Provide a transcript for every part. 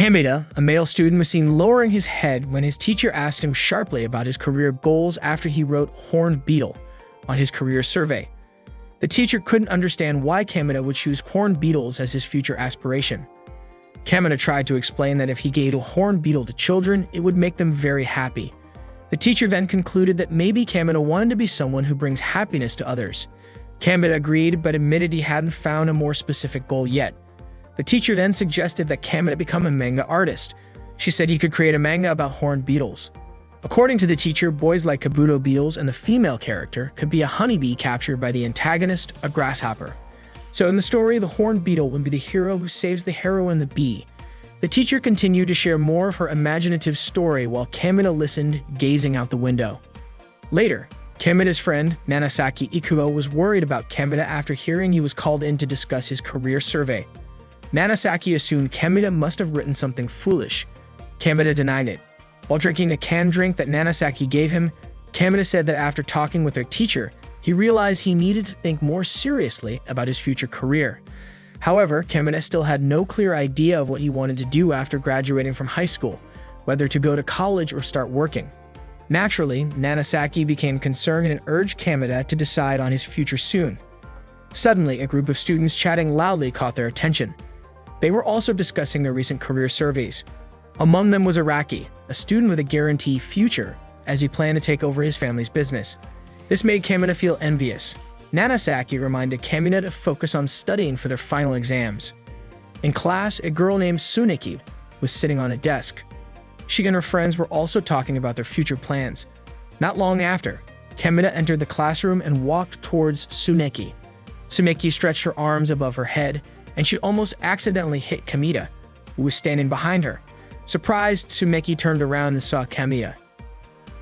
Kameda, a male student, was seen lowering his head when his teacher asked him sharply about his career goals after he wrote horned beetle on his career survey. The teacher couldn't understand why Kameda would choose horned beetles as his future aspiration. Kameda tried to explain that if he gave a horned beetle to children, it would make them very happy. The teacher then concluded that maybe Kameda wanted to be someone who brings happiness to others. Kameda agreed, but admitted he hadn't found a more specific goal yet. The teacher then suggested that Kameda become a manga artist. She said he could create a manga about horned beetles. According to the teacher, boys like kabuto beetles, and the female character could be a honeybee captured by the antagonist, a grasshopper. So in the story, the horned beetle would be the hero who saves the heroine, the bee. The teacher continued to share more of her imaginative story while Kameda listened, gazing out the window. Later, Kameda's friend, Nanasaki Ikuo, was worried about Kameda after hearing he was called in to discuss his career survey. Nanasaki assumed Kameda must have written something foolish. Kameda denied it. While drinking a canned drink that Nanasaki gave him, Kameda said that after talking with their teacher, he realized he needed to think more seriously about his future career. However, Kameda still had no clear idea of what he wanted to do after graduating from high school, whether to go to college or start working. Naturally, Nanasaki became concerned and urged Kameda to decide on his future soon. Suddenly, a group of students chatting loudly caught their attention. They were also discussing their recent career surveys. Among them was Araki, a student with a guaranteed future, as he planned to take over his family's business. This made Kameda feel envious. Nanasaki reminded Kameda to focus on studying for their final exams. In class, a girl named Tsuneki was sitting on a desk. She and her friends were also talking about their future plans. Not long after, Kameda entered the classroom and walked towards Tsuneki. Tsuneki stretched her arms above her head, and she almost accidentally hit Kameda, who was standing behind her. Surprised, Tsuneki turned around and saw Kameda.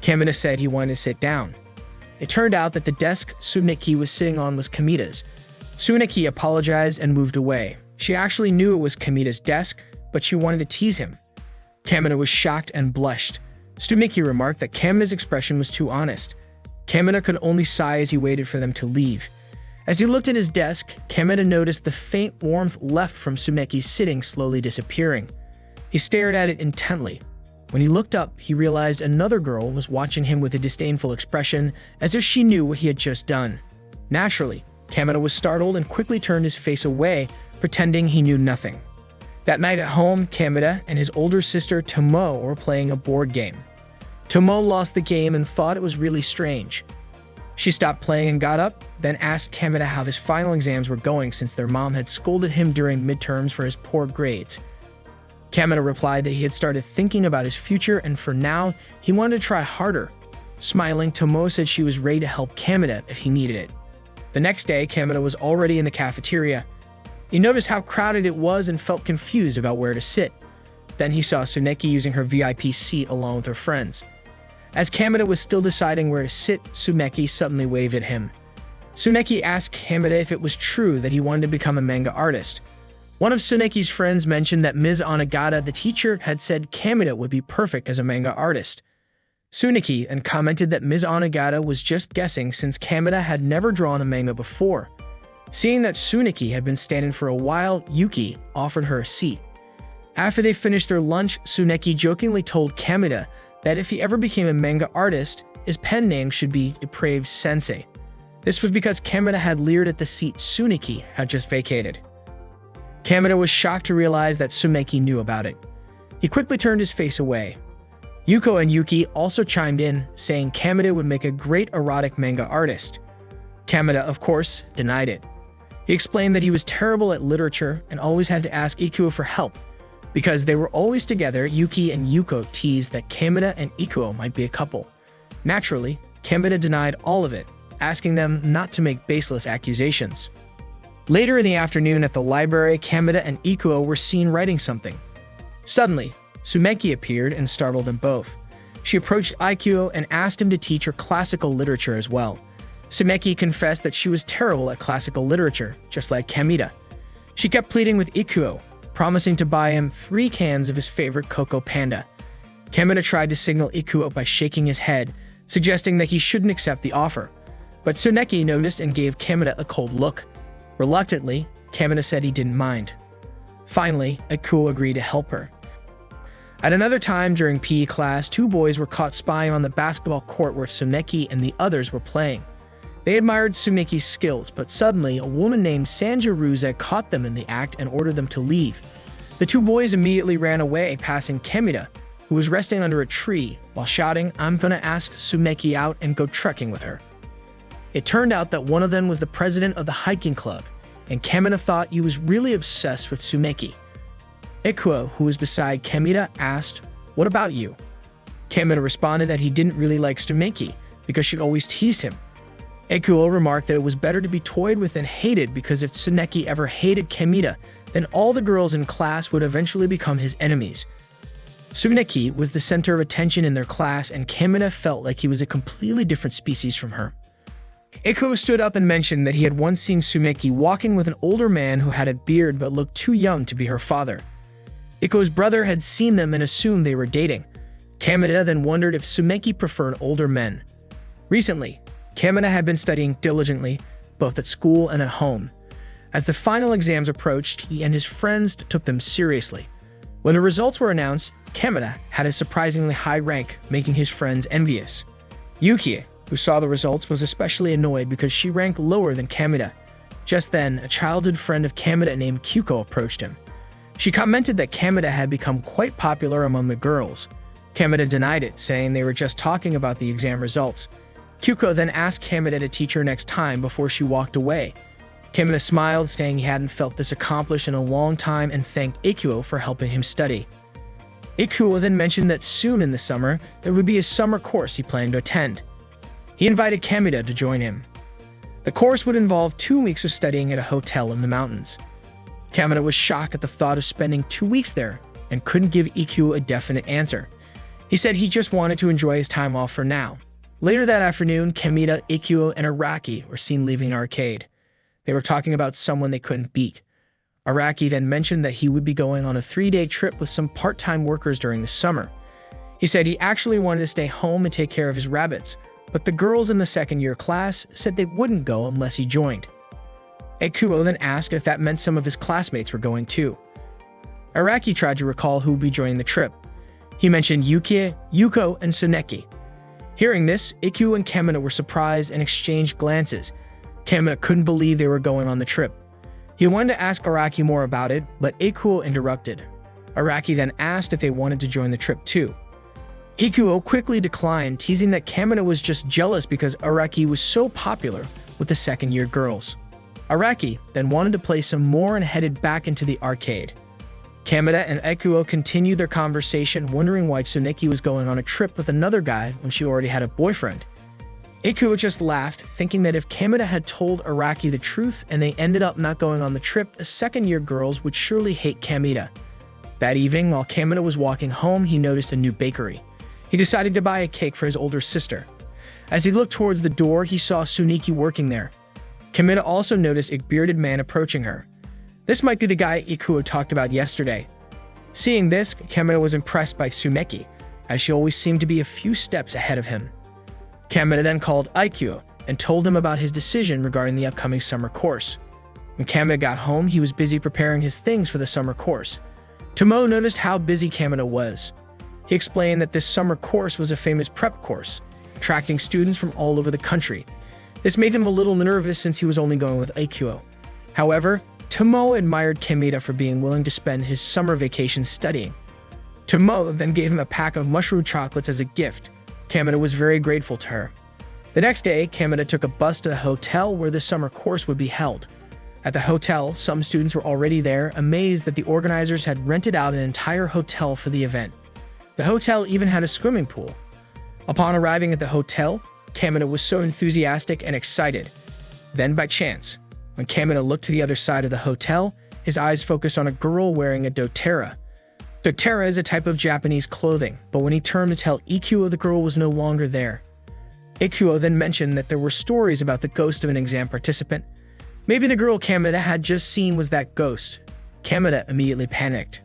Kameda said he wanted to sit down. It turned out that the desk Tsuneki was sitting on was Kameda's. Tsuneki apologized and moved away. She actually knew it was Kameda's desk, but she wanted to tease him. Kameda was shocked and blushed. Tsuneki remarked that Kameda's expression was too honest. Kameda could only sigh as he waited for them to leave. As he looked at his desk, Kameda noticed the faint warmth left from Tsuneki's sitting slowly disappearing. He stared at it intently. When he looked up, he realized another girl was watching him with a disdainful expression, as if she knew what he had just done. Naturally, Kameda was startled and quickly turned his face away, pretending he knew nothing. That night at home, Kameda and his older sister Tomo were playing a board game. Tomo lost the game and thought it was really strange. She stopped playing and got up, then asked Kameda how his final exams were going since their mom had scolded him during midterms for his poor grades. Kameda replied that he had started thinking about his future and for now, he wanted to try harder. Smiling, Tomo said she was ready to help Kameda if he needed it. The next day, Kameda was already in the cafeteria. He noticed how crowded it was and felt confused about where to sit. Then he saw Tsuneki using her VIP seat along with her friends. As Kameda was still deciding where to sit, Tsuneki suddenly waved at him. Tsuneki asked Kameda if it was true that he wanted to become a manga artist. One of Tsuneki's friends mentioned that Ms. Onagata, the teacher, had said Kameda would be perfect as a manga artist. Tsuneki then commented that Ms. Onagata was just guessing since Kameda had never drawn a manga before. Seeing that Tsuneki had been standing for a while, Yuki offered her a seat. After they finished their lunch, Tsuneki jokingly told Kameda that if he ever became a manga artist, his pen name should be Depraved Sensei. This was because Kameda had leered at the seat Tsuneki had just vacated. Kameda was shocked to realize that Tsuneki knew about it. He quickly turned his face away. Yuko and Yuki also chimed in, saying Kameda would make a great erotic manga artist. Kameda, of course, denied it. He explained that he was terrible at literature and always had to ask Ikuo for help. Because they were always together, Yuki and Yuko teased that Kameda and Ikuo might be a couple. Naturally, Kameda denied all of it, asking them not to make baseless accusations. Later in the afternoon at the library, Kameda and Ikuo were seen writing something. Suddenly, Tsuneki appeared and startled them both. She approached Ikuo and asked him to teach her classical literature as well. Tsuneki confessed that she was terrible at classical literature, just like Kameda. She kept pleading with Ikuo, promising to buy him 3 cans of his favorite Cocoa Panda. Kameda tried to signal Ikuo by shaking his head, suggesting that he shouldn't accept the offer. But Tsuneki noticed and gave Kameda a cold look. Reluctantly, Kameda said he didn't mind. Finally, Ikuo agreed to help her. At another time during PE class, two boys were caught spying on the basketball court where Tsuneki and the others were playing. They admired Tsuneki's skills, but suddenly a woman named Sanjaruze caught them in the act and ordered them to leave. The two boys immediately ran away, passing Kemida, who was resting under a tree, while shouting, "I'm gonna ask Tsuneki out and go trekking with her." It turned out that one of them was the president of the hiking club, and Kemida thought he was really obsessed with Tsuneki. Ikuo, who was beside Kemida, asked, "What about you?" Kemida responded that he didn't really like Tsuneki because she always teased him. Ikuo remarked that it was better to be toyed with than hated because if Tsuneki ever hated Kemida, then all the girls in class would eventually become his enemies. Tsuneki was the center of attention in their class, and Kemida felt like he was a completely different species from her. Ikuo stood up and mentioned that he had once seen Tsuneki walking with an older man who had a beard but looked too young to be her father. Ikuo's brother had seen them and assumed they were dating. Kemida then wondered if Tsuneki preferred older men. Recently, Kemida had been studying diligently, both at school and at home. As the final exams approached, he and his friends took them seriously. When the results were announced, Kemida had a surprisingly high rank, making his friends envious. Yukie, who saw the results, was especially annoyed because she ranked lower than Kemida. Just then, a childhood friend of Kemida named Kyuko approached him. She commented that Kemida had become quite popular among the girls. Kemida denied it, saying they were just talking about the exam results. Kyuko then asked Kemida to teach her next time before she walked away. Kemida smiled, saying he hadn't felt this accomplished in a long time, and thanked Ikuo for helping him study. Ikuo then mentioned that soon in the summer, there would be a summer course he planned to attend. He invited Kemida to join him. The course would involve 2 weeks of studying at a hotel in the mountains. Kemida was shocked at the thought of spending 2 weeks there and couldn't give Ikuo a definite answer. He said he just wanted to enjoy his time off for now. Later that afternoon, Kemida, Ikuo, and Araki were seen leaving an arcade. They were talking about someone they couldn't beat. Araki then mentioned that he would be going on a 3-day trip with some part-time workers during the summer. He said he actually wanted to stay home and take care of his rabbits, but the girls in the second-year class said they wouldn't go unless he joined. Ikuo then asked if that meant some of his classmates were going too. Araki tried to recall who would be joining the trip. He mentioned Yukie, Yuko, and Tsuneki. Hearing this, Ikuo and Kemida were surprised and exchanged glances. Kemida couldn't believe they were going on the trip. He wanted to ask Araki more about it, but Ikuo interrupted. Araki then asked if they wanted to join the trip too. Ikuo quickly declined, teasing that Kemida was just jealous because Araki was so popular with the second-year girls. Araki then wanted to play some more and headed back into the arcade. Kemida and Ikuo continued their conversation, wondering why Tsuneki was going on a trip with another guy when she already had a boyfriend. Ikuo just laughed, thinking that if Kemida had told Araki the truth and they ended up not going on the trip, the second-year girls would surely hate Kemida. That evening, while Kemida was walking home, he noticed a new bakery. He decided to buy a cake for his older sister. As he looked towards the door, he saw Tsuneki working there. Kemida also noticed a bearded man approaching her. This might be the guy Ikuo talked about yesterday. Seeing this, Kemida was impressed by Tsuneki, as she always seemed to be a few steps ahead of him. Kemida then called Ikuo and told him about his decision regarding the upcoming summer course. When Kemida got home, he was busy preparing his things for the summer course. Tomo noticed how busy Kemida was. He explained that this summer course was a famous prep course, attracting students from all over the country. This made him a little nervous since he was only going with Ikuo. However, Tomo admired Kemida for being willing to spend his summer vacation studying. Tomo then gave him a pack of mushroom chocolates as a gift. Kemida was very grateful to her. The next day, Kemida took a bus to the hotel where the summer course would be held. At the hotel, some students were already there, amazed that the organizers had rented out an entire hotel for the event. The hotel even had a swimming pool. Upon arriving at the hotel, Kemida was so enthusiastic and excited. Then, by chance, when Kemida looked to the other side of the hotel, his eyes focused on a girl wearing a doTERRA. doTERRA is a type of Japanese clothing, but when he turned to tell Ikuo, the girl was no longer there. Ikuo then mentioned that there were stories about the ghost of an exam participant. Maybe the girl Kemida had just seen was that ghost. Kemida immediately panicked.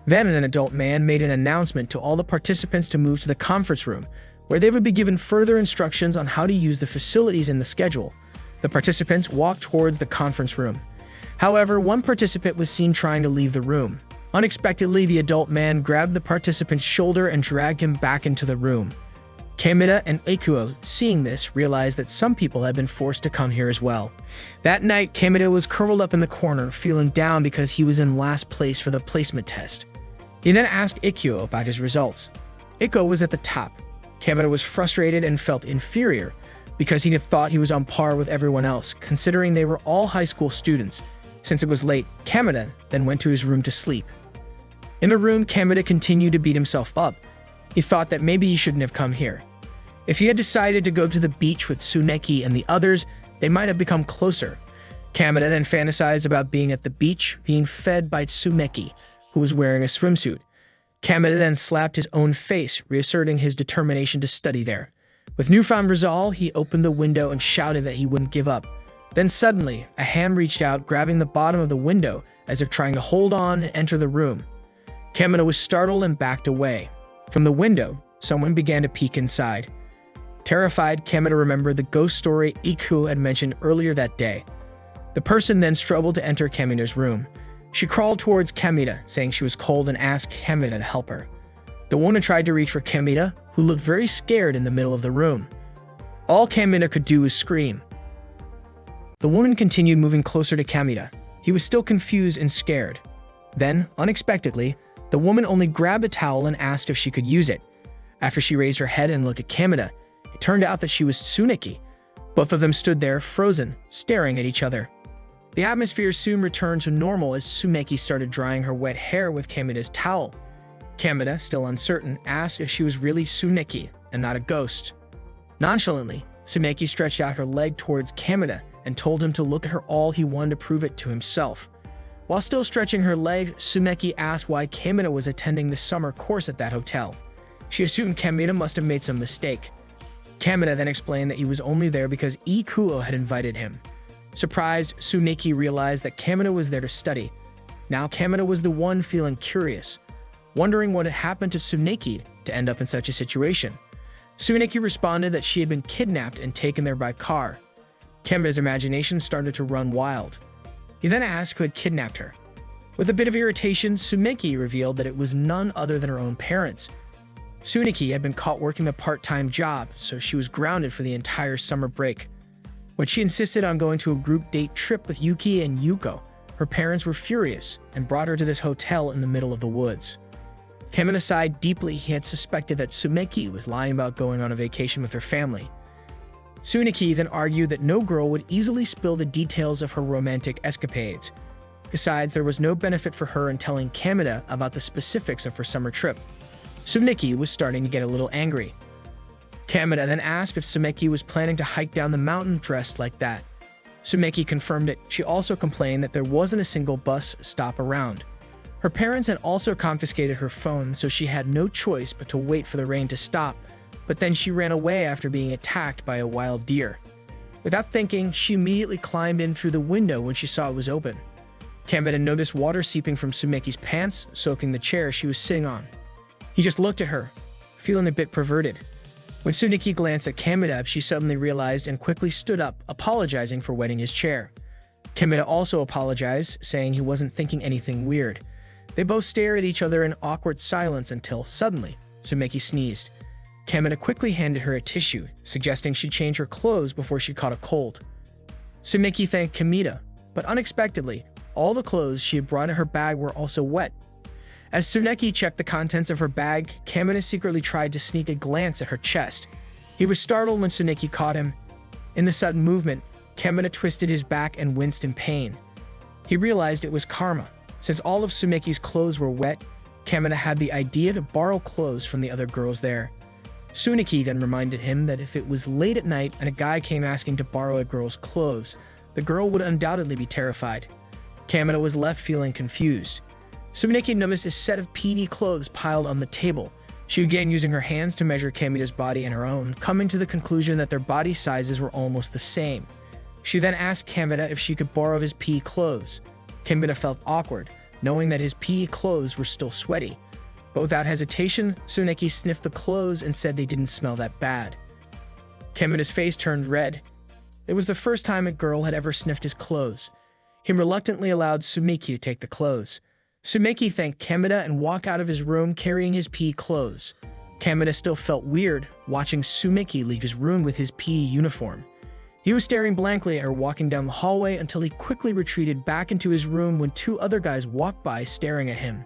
Then an adult man made an announcement to all the participants to move to the conference room, where they would be given further instructions on how to use the facilities in the schedule. The participants walked towards the conference room. However, one participant was seen trying to leave the room. Unexpectedly, the adult man grabbed the participant's shoulder and dragged him back into the room. Kamita and Ikuo, seeing this, realized that some people had been forced to come here as well. That night, Kamita was curled up in the corner, feeling down because he was in last place for the placement test. He then asked Ikuo about his results. Ikuo was at the top. Kamita was frustrated and felt inferior because he had thought he was on par with everyone else, considering they were all high school students. Since it was late, Kamita then went to his room to sleep. In the room, Kamita continued to beat himself up. He thought that maybe he shouldn't have come here. If he had decided to go to the beach with Tsuneki and the others, they might have become closer. Kamita then fantasized about being at the beach, being fed by Tsuneki, who was wearing a swimsuit. Kamita then slapped his own face, reasserting his determination to study there. With newfound resolve, he opened the window and shouted that he wouldn't give up. Then suddenly, a hand reached out, grabbing the bottom of the window as if trying to hold on and enter the room. Kamita was startled and backed away. From the window, someone began to peek inside. Terrified, Kamita remembered the ghost story Ikuo had mentioned earlier that day. The person then struggled to enter Kamita's room. She crawled towards Kamita, saying she was cold, and asked Kamita to help her. The woman tried to reach for Kamita, who looked very scared in the middle of the room. All Kamita could do was scream. The woman continued moving closer to Kamita. He was still confused and scared. Then, unexpectedly, the woman only grabbed a towel and asked if she could use it. After she raised her head and looked at Kamita, it turned out that she was Tsuneki. Both of them stood there, frozen, staring at each other. The atmosphere soon returned to normal as Tsuneki started drying her wet hair with Kamita's towel. Kamita, still uncertain, asked if she was really Tsuneki and not a ghost. Nonchalantly, Tsuneki stretched out her leg towards Kamita and told him to look at her all he wanted to prove it to himself. While still stretching her leg, Tsuneki asked why Kamita was attending the summer course at that hotel. She assumed Kamita must have made some mistake. Kamita then explained that he was only there because Ikuo had invited him. Surprised, Tsuneki realized that Kamita was there to study. Now Kamita was the one feeling curious, wondering what had happened to Tsuneki to end up in such a situation. Tsuneki responded that she had been kidnapped and taken there by car. Kamita's imagination started to run wild. He then asked who had kidnapped her. With a bit of irritation, Tsuneki revealed that it was none other than her own parents. Tsuneki had been caught working a part-time job, so she was grounded for the entire summer break. When she insisted on going to a group date trip with Yuki and Yuko, her parents were furious and brought her to this hotel in the middle of the woods. Kamita sighed deeply. He had suspected that Tsuneki was lying about going on a vacation with her family. Tsuneki then argued that no girl would easily spill the details of her romantic escapades. Besides, there was no benefit for her in telling Kamita about the specifics of her summer trip. Tsuneki was starting to get a little angry. Kamita then asked if Tsuneki was planning to hike down the mountain dressed like that. Tsuneki confirmed it. She also complained that there wasn't a single bus stop around. Her parents had also confiscated her phone, so she had no choice but to wait for the rain to stop, but then she ran away after being attacked by a wild deer. Without thinking, she immediately climbed in through the window when she saw it was open. Kamita noticed water seeping from Tsuneki's pants, soaking the chair she was sitting on. He just looked at her, feeling a bit perverted. When Tsuneki glanced at Kamita, she suddenly realized and quickly stood up, apologizing for wetting his chair. Kamita also apologized, saying he wasn't thinking anything weird. They both stared at each other in awkward silence until, suddenly, Tsuneki sneezed. Kamita quickly handed her a tissue, suggesting she change her clothes before she caught a cold. Tsuneki thanked Kamita, but unexpectedly, all the clothes she had brought in her bag were also wet. As Tsuneki checked the contents of her bag, Kamita secretly tried to sneak a glance at her chest. He was startled when Tsuneki caught him. In the sudden movement, Kamita twisted his back and winced in pain. He realized it was karma. Since all of Tsuneki's clothes were wet, Kamita had the idea to borrow clothes from the other girls there. Tsuneki then reminded him that if it was late at night and a guy came asking to borrow a girl's clothes, the girl would undoubtedly be terrified. Kamita was left feeling confused. Tsuneki noticed a set of PD clothes piled on the table. She began using her hands to measure Kamita's body and her own, coming to the conclusion that their body sizes were almost the same. She then asked Kamita if she could borrow his PE clothes. Kamita felt awkward, knowing that his PE clothes were still sweaty. But without hesitation, Tsuneki sniffed the clothes and said they didn't smell that bad. Kamita's face turned red. It was the first time a girl had ever sniffed his clothes. He reluctantly allowed Tsuneki to take the clothes. Sumeki thanked Kameda and walked out of his room carrying his PE clothes. Kameda still felt weird watching Sumeki leave his room with his PE uniform. He was staring blankly at her walking down the hallway until he quickly retreated back into his room when two other guys walked by staring at him.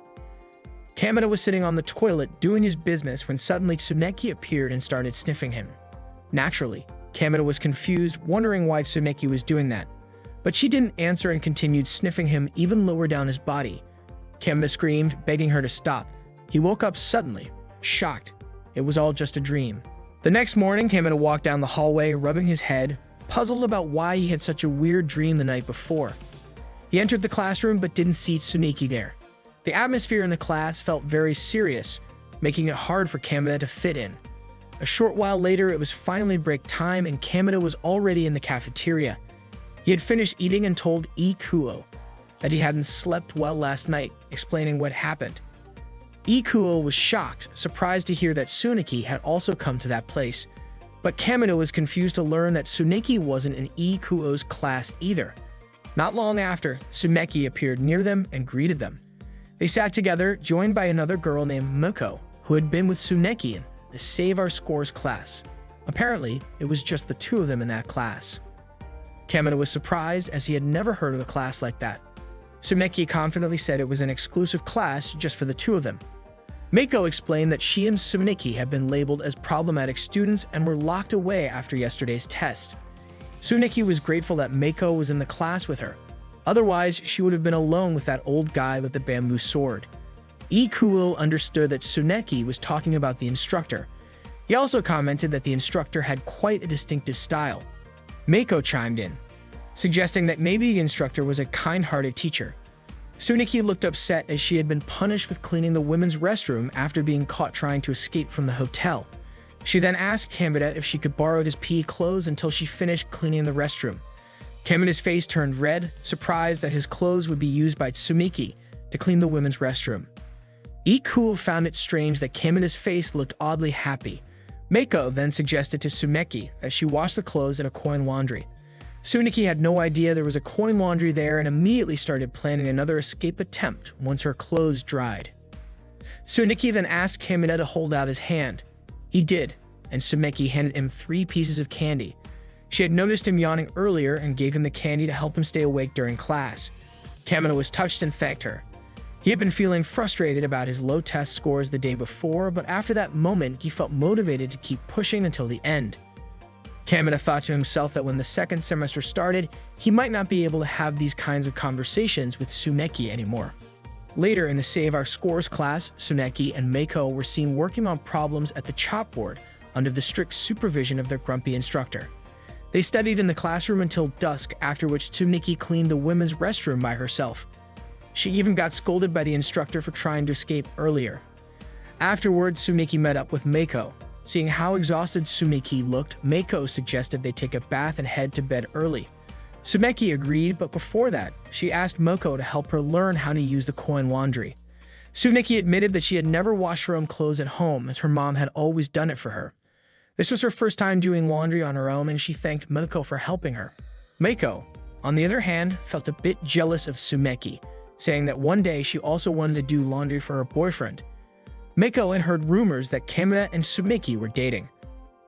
Kameda was sitting on the toilet doing his business when suddenly Tsuneki appeared and started sniffing him. Naturally, Kameda was confused, wondering why Tsuneki was doing that. But she didn't answer and continued sniffing him even lower down his body. Kameda screamed, begging her to stop. He woke up suddenly, shocked. It was all just a dream. The next morning, Kameda walked down the hallway, rubbing his head, puzzled about why he had such a weird dream the night before. He entered the classroom but didn't see Tsuneki there. The atmosphere in the class felt very serious, making it hard for Kameda to fit in. A short while later, it was finally break time and Kameda was already in the cafeteria. He had finished eating and told Ikuo that he hadn't slept well last night, explaining what happened. Ikuo was shocked, surprised to hear that Tsuneki had also come to that place. But Kameda was confused to learn that Tsuneki wasn't in Ikuo's class either. Not long after, Tsuneki appeared near them and greeted them. They sat together, joined by another girl named Miko, who had been with Tsuneki in the Save Our Scores class. Apparently, it was just the two of them in that class. Kameda was surprised as he had never heard of a class like that. Tsuneki confidently said it was an exclusive class just for the two of them. Miko explained that she and Tsuneki had been labeled as problematic students and were locked away after yesterday's test. Tsuneki was grateful that Miko was in the class with her. Otherwise, she would have been alone with that old guy with the bamboo sword. Ikuo understood that Tsuneki was talking about the instructor. He also commented that the instructor had quite a distinctive style. Mako chimed in, suggesting that maybe the instructor was a kind-hearted teacher. Tsuneki looked upset as she had been punished with cleaning the women's restroom after being caught trying to escape from the hotel. She then asked Kameda if she could borrow his PE clothes until she finished cleaning the restroom. Kameda's face turned red, surprised that his clothes would be used by Tsuneki to clean the women's restroom. Ikuo found it strange that Kameda's face looked oddly happy. Mako then suggested to Tsuneki that she wash the clothes in a coin laundry. Tsuneki had no idea there was a coin laundry there and immediately started planning another escape attempt once her clothes dried. Tsuneki then asked Kameda to hold out his hand. He did, and Tsuneki handed him 3 pieces of candy. She had noticed him yawning earlier and gave him the candy to help him stay awake during class. Kameda was touched and thanked her. He had been feeling frustrated about his low test scores the day before, but after that moment, he felt motivated to keep pushing until the end. Kameda thought to himself that when the second semester started, he might not be able to have these kinds of conversations with Tsuneki anymore. Later in the Save Our Scores class, Tsuneki and Mako were seen working on problems at the chalkboard under the strict supervision of their grumpy instructor. They studied in the classroom until dusk, after which Tsuneki cleaned the women's restroom by herself. She even got scolded by the instructor for trying to escape earlier. Afterwards, Tsuneki met up with Mako. Seeing how exhausted Tsuneki looked, Mako suggested they take a bath and head to bed early. Tsuneki agreed, but before that, she asked Mako to help her learn how to use the coin laundry. Tsuneki admitted that she had never washed her own clothes at home, as her mom had always done it for her. This was her first time doing laundry on her own, and she thanked Mako for helping her. Mako, on the other hand, felt a bit jealous of Tsuneki, saying that one day she also wanted to do laundry for her boyfriend. Mako had heard rumors that Kameda and Tsuneki were dating.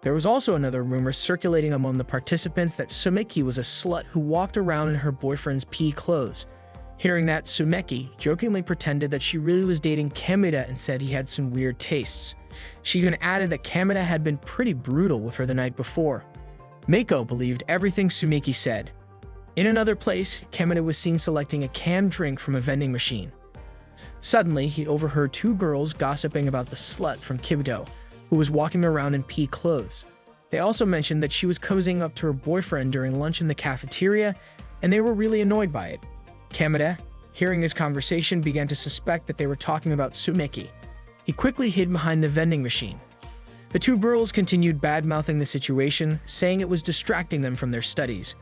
There was also another rumor circulating among the participants that Tsuneki was a slut who walked around in her boyfriend's PE clothes. Hearing that, Tsuneki jokingly pretended that she really was dating Kameda and said he had some weird tastes. She even added that Kameda had been pretty brutal with her the night before. Mako believed everything Tsuneki said. In another place, Kameda was seen selecting a canned drink from a vending machine. Suddenly, he overheard 2 girls gossiping about the slut from Kibudo, who was walking around in PE clothes. They also mentioned that she was cozying up to her boyfriend during lunch in the cafeteria, and they were really annoyed by it. Kameda, hearing this conversation, began to suspect that they were talking about Tsuneki. He quickly hid behind the vending machine. The 2 girls continued bad-mouthing the situation, saying it was distracting them from their studies.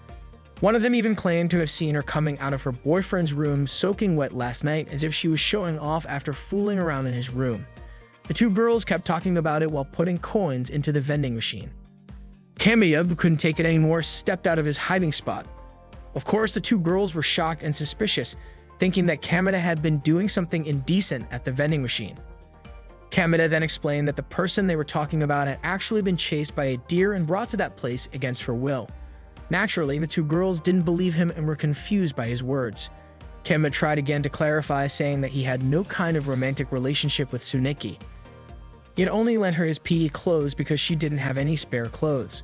One of them even claimed to have seen her coming out of her boyfriend's room soaking wet last night, as if she was showing off after fooling around in his room. The 2 girls kept talking about it while putting coins into the vending machine. Kameda, who couldn't take it anymore, stepped out of his hiding spot. Of course, the 2 girls were shocked and suspicious, thinking that Kameda had been doing something indecent at the vending machine. Kameda then explained that the person they were talking about had actually been chased by a deer and brought to that place against her will. Naturally, the two girls didn't believe him and were confused by his words. Kameda tried again to clarify, saying that he had no kind of romantic relationship with Tsuneki. He had only lent her his PE clothes because she didn't have any spare clothes.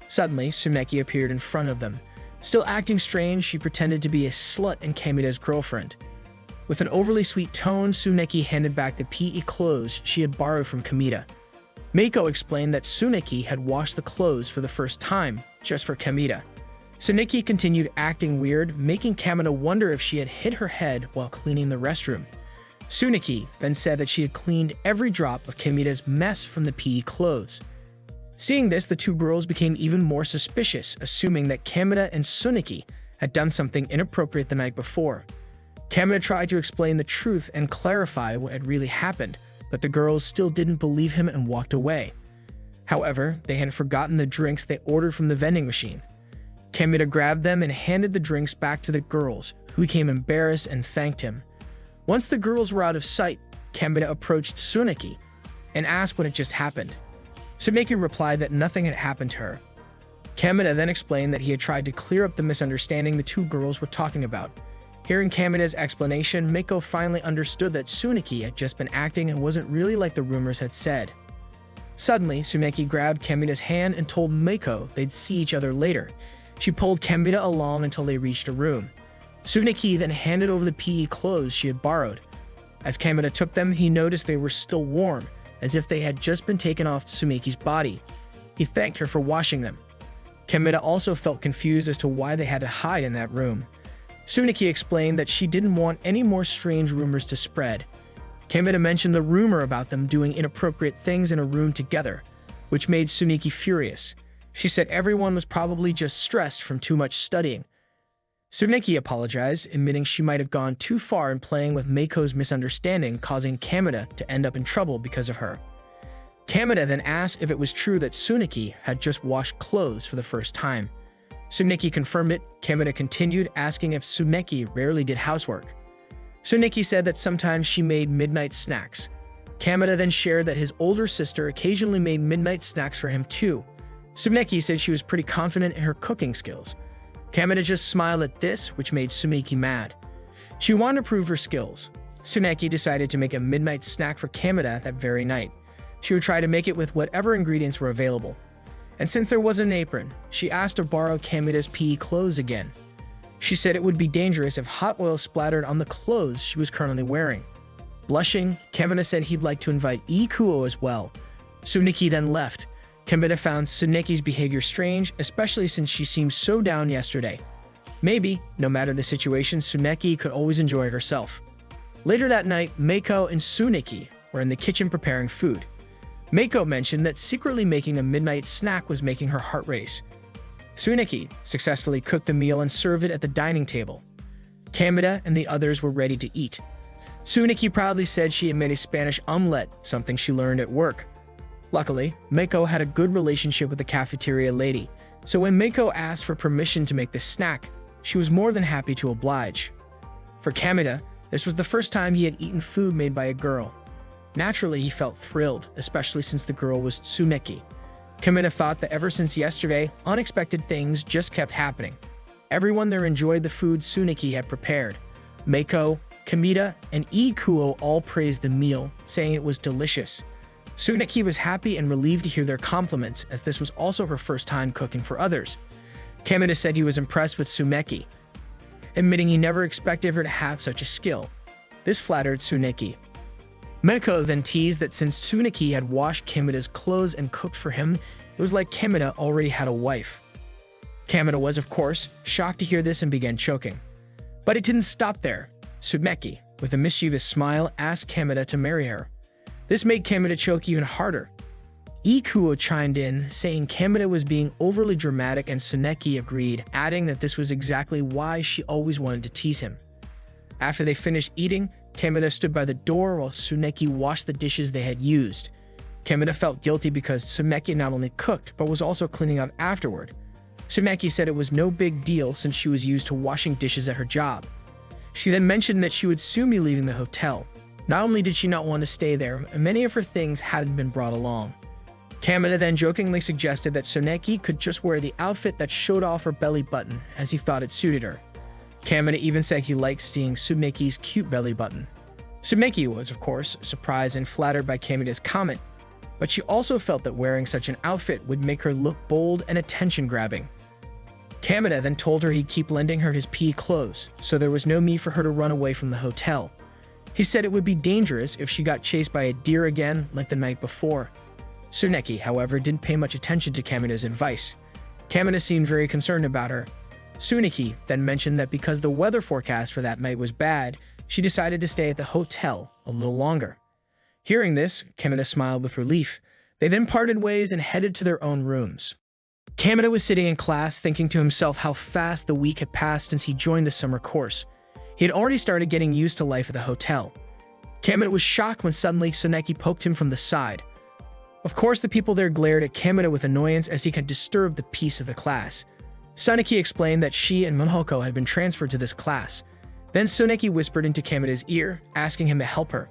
Suddenly, Tsuneki appeared in front of them. Still acting strange, she pretended to be a slut and Kameda's girlfriend. With an overly sweet tone, Tsuneki handed back the PE clothes she had borrowed from Kameda. Meiko explained that Tsuneki had washed the clothes for the first time, just for Kameda. Tsuneki continued acting weird, making Kameda wonder if she had hit her head while cleaning the restroom. Tsuneki then said that she had cleaned every drop of Kameda's mess from the PE clothes. Seeing this, the two girls became even more suspicious, assuming that Kameda and Tsuneki had done something inappropriate the night before. Kameda tried to explain the truth and clarify what had really happened, but the girls still didn't believe him and walked away. However, they had forgotten the drinks they ordered from the vending machine. Kameda grabbed them and handed the drinks back to the girls, who became embarrassed and thanked him. Once the girls were out of sight, Kameda approached Tsuneki and asked what had just happened. Tsuneki replied that nothing had happened to her. Kameda then explained that he had tried to clear up the misunderstanding the two girls were talking about. Hearing Kameda's explanation, Meiko finally understood that Tsuneki had just been acting and wasn't really like the rumors had said. Suddenly, Tsuneki grabbed Kameda's hand and told Meiko they'd see each other later. She pulled Kameda along until they reached a room. Tsuneki then handed over the PE clothes she had borrowed. As Kameda took them, he noticed they were still warm, as if they had just been taken off Tsuneki's body. He thanked her for washing them. Kameda also felt confused as to why they had to hide in that room. Tsuneki explained that she didn't want any more strange rumors to spread. Kameda mentioned the rumor about them doing inappropriate things in a room together, which made Tsuneki furious. She said everyone was probably just stressed from too much studying. Tsuneki apologized, admitting she might have gone too far in playing with Meiko's misunderstanding, causing Kameda to end up in trouble because of her. Kameda then asked if it was true that Tsuneki had just washed clothes for the first time. Tsuneki confirmed it. Kameda continued, asking if Tsuneki rarely did housework. Tsuneki said that sometimes she made midnight snacks. Kameda then shared that his older sister occasionally made midnight snacks for him too. Tsuneki said she was pretty confident in her cooking skills. Kameda just smiled at this, which made Tsuneki mad. She wanted to prove her skills. Tsuneki decided to make a midnight snack for Kameda that very night. She would try to make it with whatever ingredients were available. And since there was an apron, she asked to borrow Kameda's PE clothes again. She said it would be dangerous if hot oil splattered on the clothes she was currently wearing. Blushing, Kameda said he'd like to invite Ikuo as well. Tsuneki then left. Kameda found Tsuneki's behavior strange, especially since she seemed so down yesterday. Maybe, no matter the situation, Tsuneki could always enjoy herself. Later that night, Meiko and Tsuneki were in the kitchen preparing food. Meiko mentioned that secretly making a midnight snack was making her heart race. Tsuneki successfully cooked the meal and served it at the dining table. Kameda and the others were ready to eat. Tsuneki proudly said she had made a Spanish omelette, something she learned at work. Luckily, Meiko had a good relationship with the cafeteria lady, so when Meiko asked for permission to make the snack, she was more than happy to oblige. For Kameda, this was the first time he had eaten food made by a girl. Naturally, he felt thrilled, especially since the girl was Tsuneki. Kameda thought that ever since yesterday, unexpected things just kept happening. Everyone there enjoyed the food Tsuneki had prepared. Meiko, Kameda, and Ikuo all praised the meal, saying it was delicious. Tsuneki was happy and relieved to hear their compliments, as this was also her first time cooking for others. Kameda said he was impressed with Tsuneki, admitting he never expected her to have such a skill. This flattered Tsuneki. Meiko then teased that since Tsuneki had washed Kameda's clothes and cooked for him, it was like Kameda already had a wife. Kameda was, of course, shocked to hear this and began choking. But it didn't stop there. Tsuneki, with a mischievous smile, asked Kameda to marry her. This made Kameda choke even harder. Ikuo chimed in, saying Kameda was being overly dramatic, and Tsuneki agreed, adding that this was exactly why she always wanted to tease him. After they finished eating, Kameda stood by the door while Tsuneki washed the dishes they had used. Kameda felt guilty because Tsuneki not only cooked, but was also cleaning up afterward. Tsuneki said it was no big deal since she was used to washing dishes at her job. She then mentioned that she would soon be leaving the hotel. Not only did she not want to stay there, many of her things hadn't been brought along. Kamina then jokingly suggested that Soneki could just wear the outfit that showed off her belly button, as he thought it suited her. Kamina even said he liked seeing Tsumeki's cute belly button. Tsumeki was, of course, surprised and flattered by Kamina's comment, but she also felt that wearing such an outfit would make her look bold and attention-grabbing. Kamina then told her he'd keep lending her his PE clothes, so there was no need for her to run away from the hotel. He said it would be dangerous if she got chased by a deer again like the night before. Tsuneki, however, didn't pay much attention to Kamina's advice. Kamina seemed very concerned about her. Tsuneki then mentioned that because the weather forecast for that night was bad, she decided to stay at the hotel a little longer. Hearing this, Kamina smiled with relief. They then parted ways and headed to their own rooms. Kamina was sitting in class thinking to himself how fast the week had passed since he joined the summer course. He had already started getting used to life at the hotel. Kamina was shocked when suddenly Tsuneki poked him from the side. Of course, the people there glared at Kamina with annoyance as he had disturbed the peace of the class. Tsuneki explained that she and Monhoko had been transferred to this class. Then Tsuneki whispered into Kamina's ear, asking him to help her.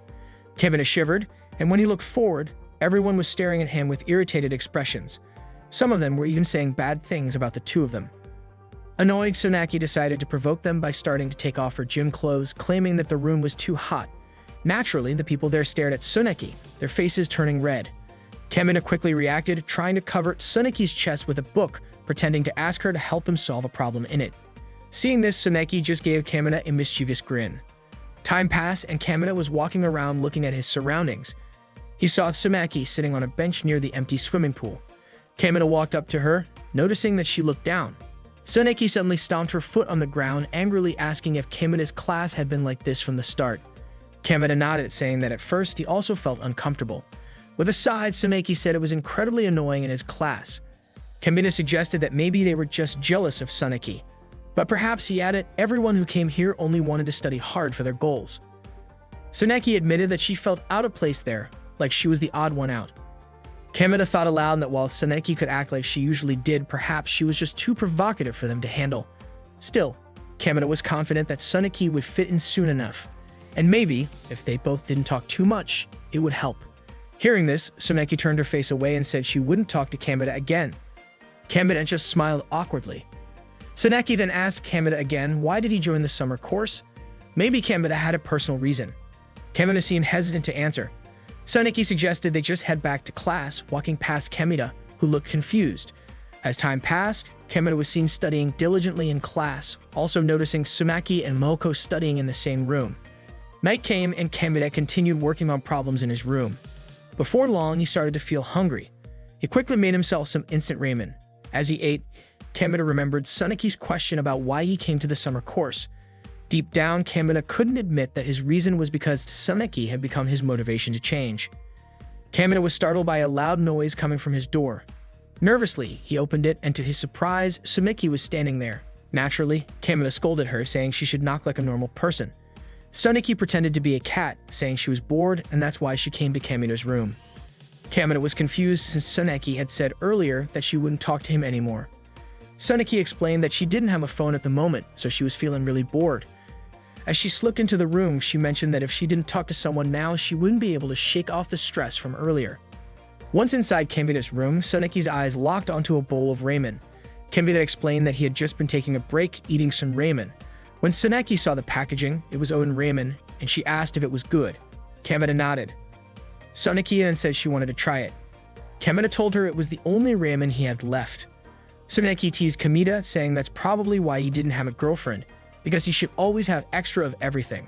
Kamina shivered, and when he looked forward, everyone was staring at him with irritated expressions. Some of them were even saying bad things about the two of them. Annoyed, Tsuneki decided to provoke them by starting to take off her gym clothes, claiming that the room was too hot. Naturally, the people there stared at Tsuneki, their faces turning red. Kamina quickly reacted, trying to cover Tsuneki's chest with a book, pretending to ask her to help him solve a problem in it. Seeing this, Tsuneki just gave Kamina a mischievous grin. Time passed, and Kamina was walking around looking at his surroundings. He saw Tsuneki sitting on a bench near the empty swimming pool. Kamina walked up to her, noticing that she looked down. Tsuneki suddenly stomped her foot on the ground, angrily asking if Kamina's class had been like this from the start. Kamina nodded, saying that at first he also felt uncomfortable. With a sigh, Tsuneki said it was incredibly annoying in his class. Kamina suggested that maybe they were just jealous of Tsuneki. But perhaps, he added, everyone who came here only wanted to study hard for their goals. Tsuneki admitted that she felt out of place there, like she was the odd one out. Kamina thought aloud that while Tsuneki could act like she usually did, perhaps she was just too provocative for them to handle. Still, Kamina was confident that Tsuneki would fit in soon enough. And maybe, if they both didn't talk too much, it would help. Hearing this, Tsuneki turned her face away and said she wouldn't talk to Kamina again. Kamina just smiled awkwardly. Tsuneki then asked Kamina again why did he join the summer course. Maybe Kamina had a personal reason. Kamina seemed hesitant to answer. Tsuneki suggested they just head back to class, walking past Kamina, who looked confused. As time passed, Kamina was seen studying diligently in class, also noticing Tsumaki and Moko studying in the same room. Night came and Kamina continued working on problems in his room. Before long, he started to feel hungry. He quickly made himself some instant ramen. As he ate, Kamina remembered Tsuneki's question about why he came to the summer course. Deep down, Kamina couldn't admit that his reason was because Tsuneki had become his motivation to change. Kamina was startled by a loud noise coming from his door. Nervously, he opened it, and to his surprise, Tsuneki was standing there. Naturally, Kamina scolded her, saying she should knock like a normal person. Tsuneki pretended to be a cat, saying she was bored and that's why she came to Kamina's room. Kamina was confused since Tsuneki had said earlier that she wouldn't talk to him anymore. Tsuneki explained that she didn't have a phone at the moment, so she was feeling really bored. As she slipped into the room, she mentioned that if she didn't talk to someone now, she wouldn't be able to shake off the stress from earlier. Once inside Kamina's room, Tsuneki's eyes locked onto a bowl of ramen. Kamina explained that he had just been taking a break eating some ramen. When Tsuneki saw the packaging, it was Oden ramen, and she asked if it was good. Kamina nodded. Tsuneki then said she wanted to try it. Kamina told her it was the only ramen he had left. Tsuneki teased Kamina, saying that's probably why he didn't have a girlfriend, because he should always have extra of everything.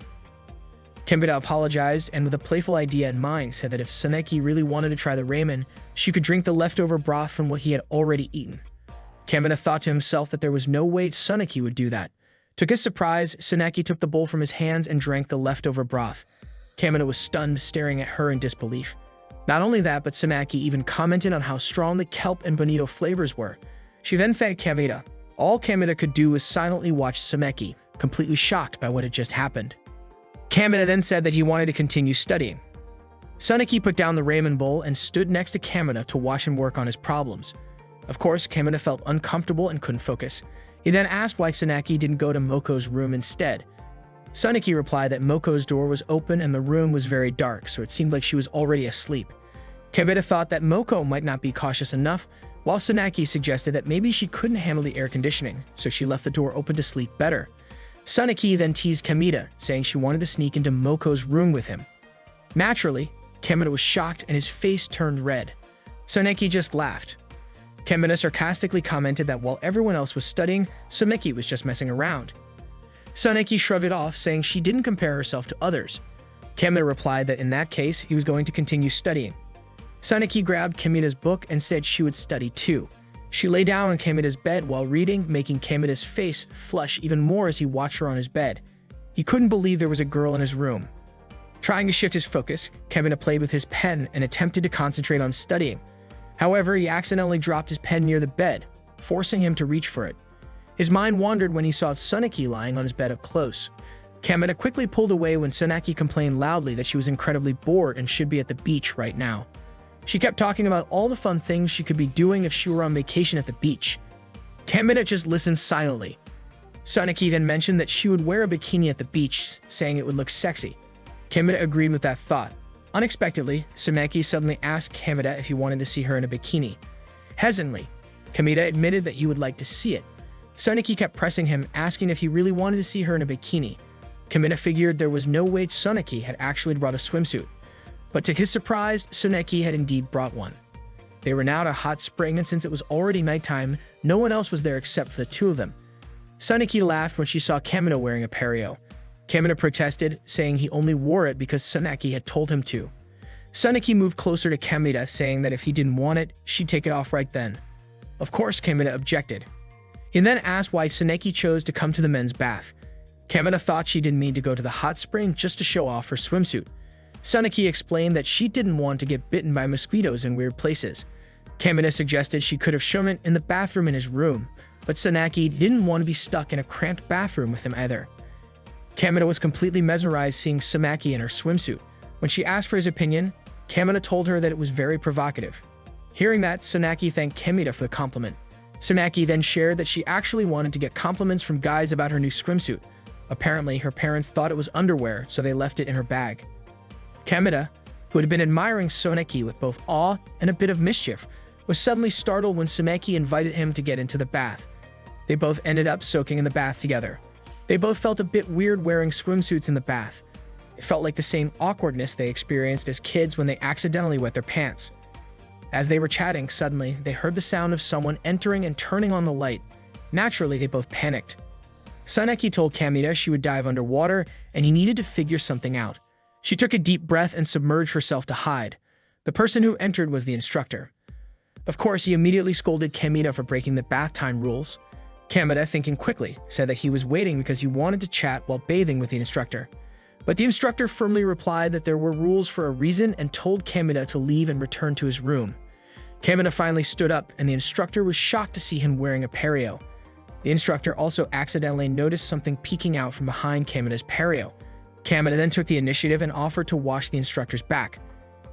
Kamina apologized and with a playful idea in mind said that if Tsuneki really wanted to try the ramen, she could drink the leftover broth from what he had already eaten. Kamina thought to himself that there was no way Tsuneki would do that. To his surprise, Tsuneki took the bowl from his hands and drank the leftover broth. Kamina was stunned, staring at her in disbelief. Not only that, but Tsuneki even commented on how strong the kelp and bonito flavors were. She then fed Kamina. All Kamina could do was silently watch Tsuneki, completely shocked by what had just happened. Kamina then said that he wanted to continue studying. Tsuneki put down the ramen bowl and stood next to Kamina to watch him work on his problems. Of course, Kamina felt uncomfortable and couldn't focus. He then asked why Tsuneki didn't go to Moko's room instead. Suneki replied that Moko's door was open and the room was very dark, so it seemed like she was already asleep. Kemita thought that Moko might not be cautious enough, while Suneki suggested that maybe she couldn't handle the air conditioning, so she left the door open to sleep better. Suneki then teased Kemita, saying she wanted to sneak into Moko's room with him. Naturally, Kemita was shocked and his face turned red. Suneki just laughed. Kemita sarcastically commented that while everyone else was studying, Suneki was just messing around. Suneki shrugged it off, saying she didn't compare herself to others. Kemita replied that in that case, he was going to continue studying. Suneki grabbed Kemita's book and said she would study too. She lay down on Kemita's bed while reading, making Kemita's face flush even more as he watched her on his bed. He couldn't believe there was a girl in his room. Trying to shift his focus, Kemita played with his pen and attempted to concentrate on studying. However, he accidentally dropped his pen near the bed, forcing him to reach for it. His mind wandered when he saw Suneki lying on his bed up close. Kemita quickly pulled away when Suneki complained loudly that she was incredibly bored and should be at the beach right now. She kept talking about all the fun things she could be doing if she were on vacation at the beach. Kemita just listened silently. Suneki then mentioned that she would wear a bikini at the beach, saying it would look sexy. Kemita agreed with that thought. Unexpectedly, Suneki suddenly asked Kemita if he wanted to see her in a bikini. Hesitantly, Kemita admitted that he would like to see it. Suneki kept pressing him, asking if he really wanted to see her in a bikini. Kemita figured there was no way Suneki had actually brought a swimsuit. But to his surprise, Suneki had indeed brought one. They were now at a hot spring, and since it was already nighttime, no one else was there except for the two of them. Suneki laughed when she saw Kemita wearing a pareo. Kemita protested, saying he only wore it because Suneki had told him to. Suneki moved closer to Kemita, saying that if he didn't want it, she'd take it off right then. Of course, Kemita objected. He then asked why Suneki chose to come to the men's bath. Kemita thought she didn't mean to go to the hot spring just to show off her swimsuit. Suneki explained that she didn't want to get bitten by mosquitoes in weird places. Kemita suggested she could have shown it in the bathroom in his room, but Suneki didn't want to be stuck in a cramped bathroom with him either. Kemita was completely mesmerized seeing Suneki in her swimsuit. When she asked for his opinion, Kemita told her that it was very provocative. Hearing that, Suneki thanked Kemita for the compliment. Suneki then shared that she actually wanted to get compliments from guys about her new swimsuit. Apparently, her parents thought it was underwear, so they left it in her bag. Kemita, who had been admiring Suneki with both awe and a bit of mischief, was suddenly startled when Suneki invited him to get into the bath. They both ended up soaking in the bath together. They both felt a bit weird wearing swimsuits in the bath. It felt like the same awkwardness they experienced as kids when they accidentally wet their pants. As they were chatting, suddenly, they heard the sound of someone entering and turning on the light. Naturally, they both panicked. Suneki told Kemita she would dive underwater and he needed to figure something out. She took a deep breath and submerged herself to hide. The person who entered was the instructor. Of course, he immediately scolded Kemita for breaking the bath time rules. Kemita, thinking quickly, said that he was waiting because he wanted to chat while bathing with the instructor. But the instructor firmly replied that there were rules for a reason and told Kemita to leave and return to his room. Kemita finally stood up and the instructor was shocked to see him wearing a pareo. The instructor also accidentally noticed something peeking out from behind Kemita's pareo. Kemita then took the initiative and offered to wash the instructor's back.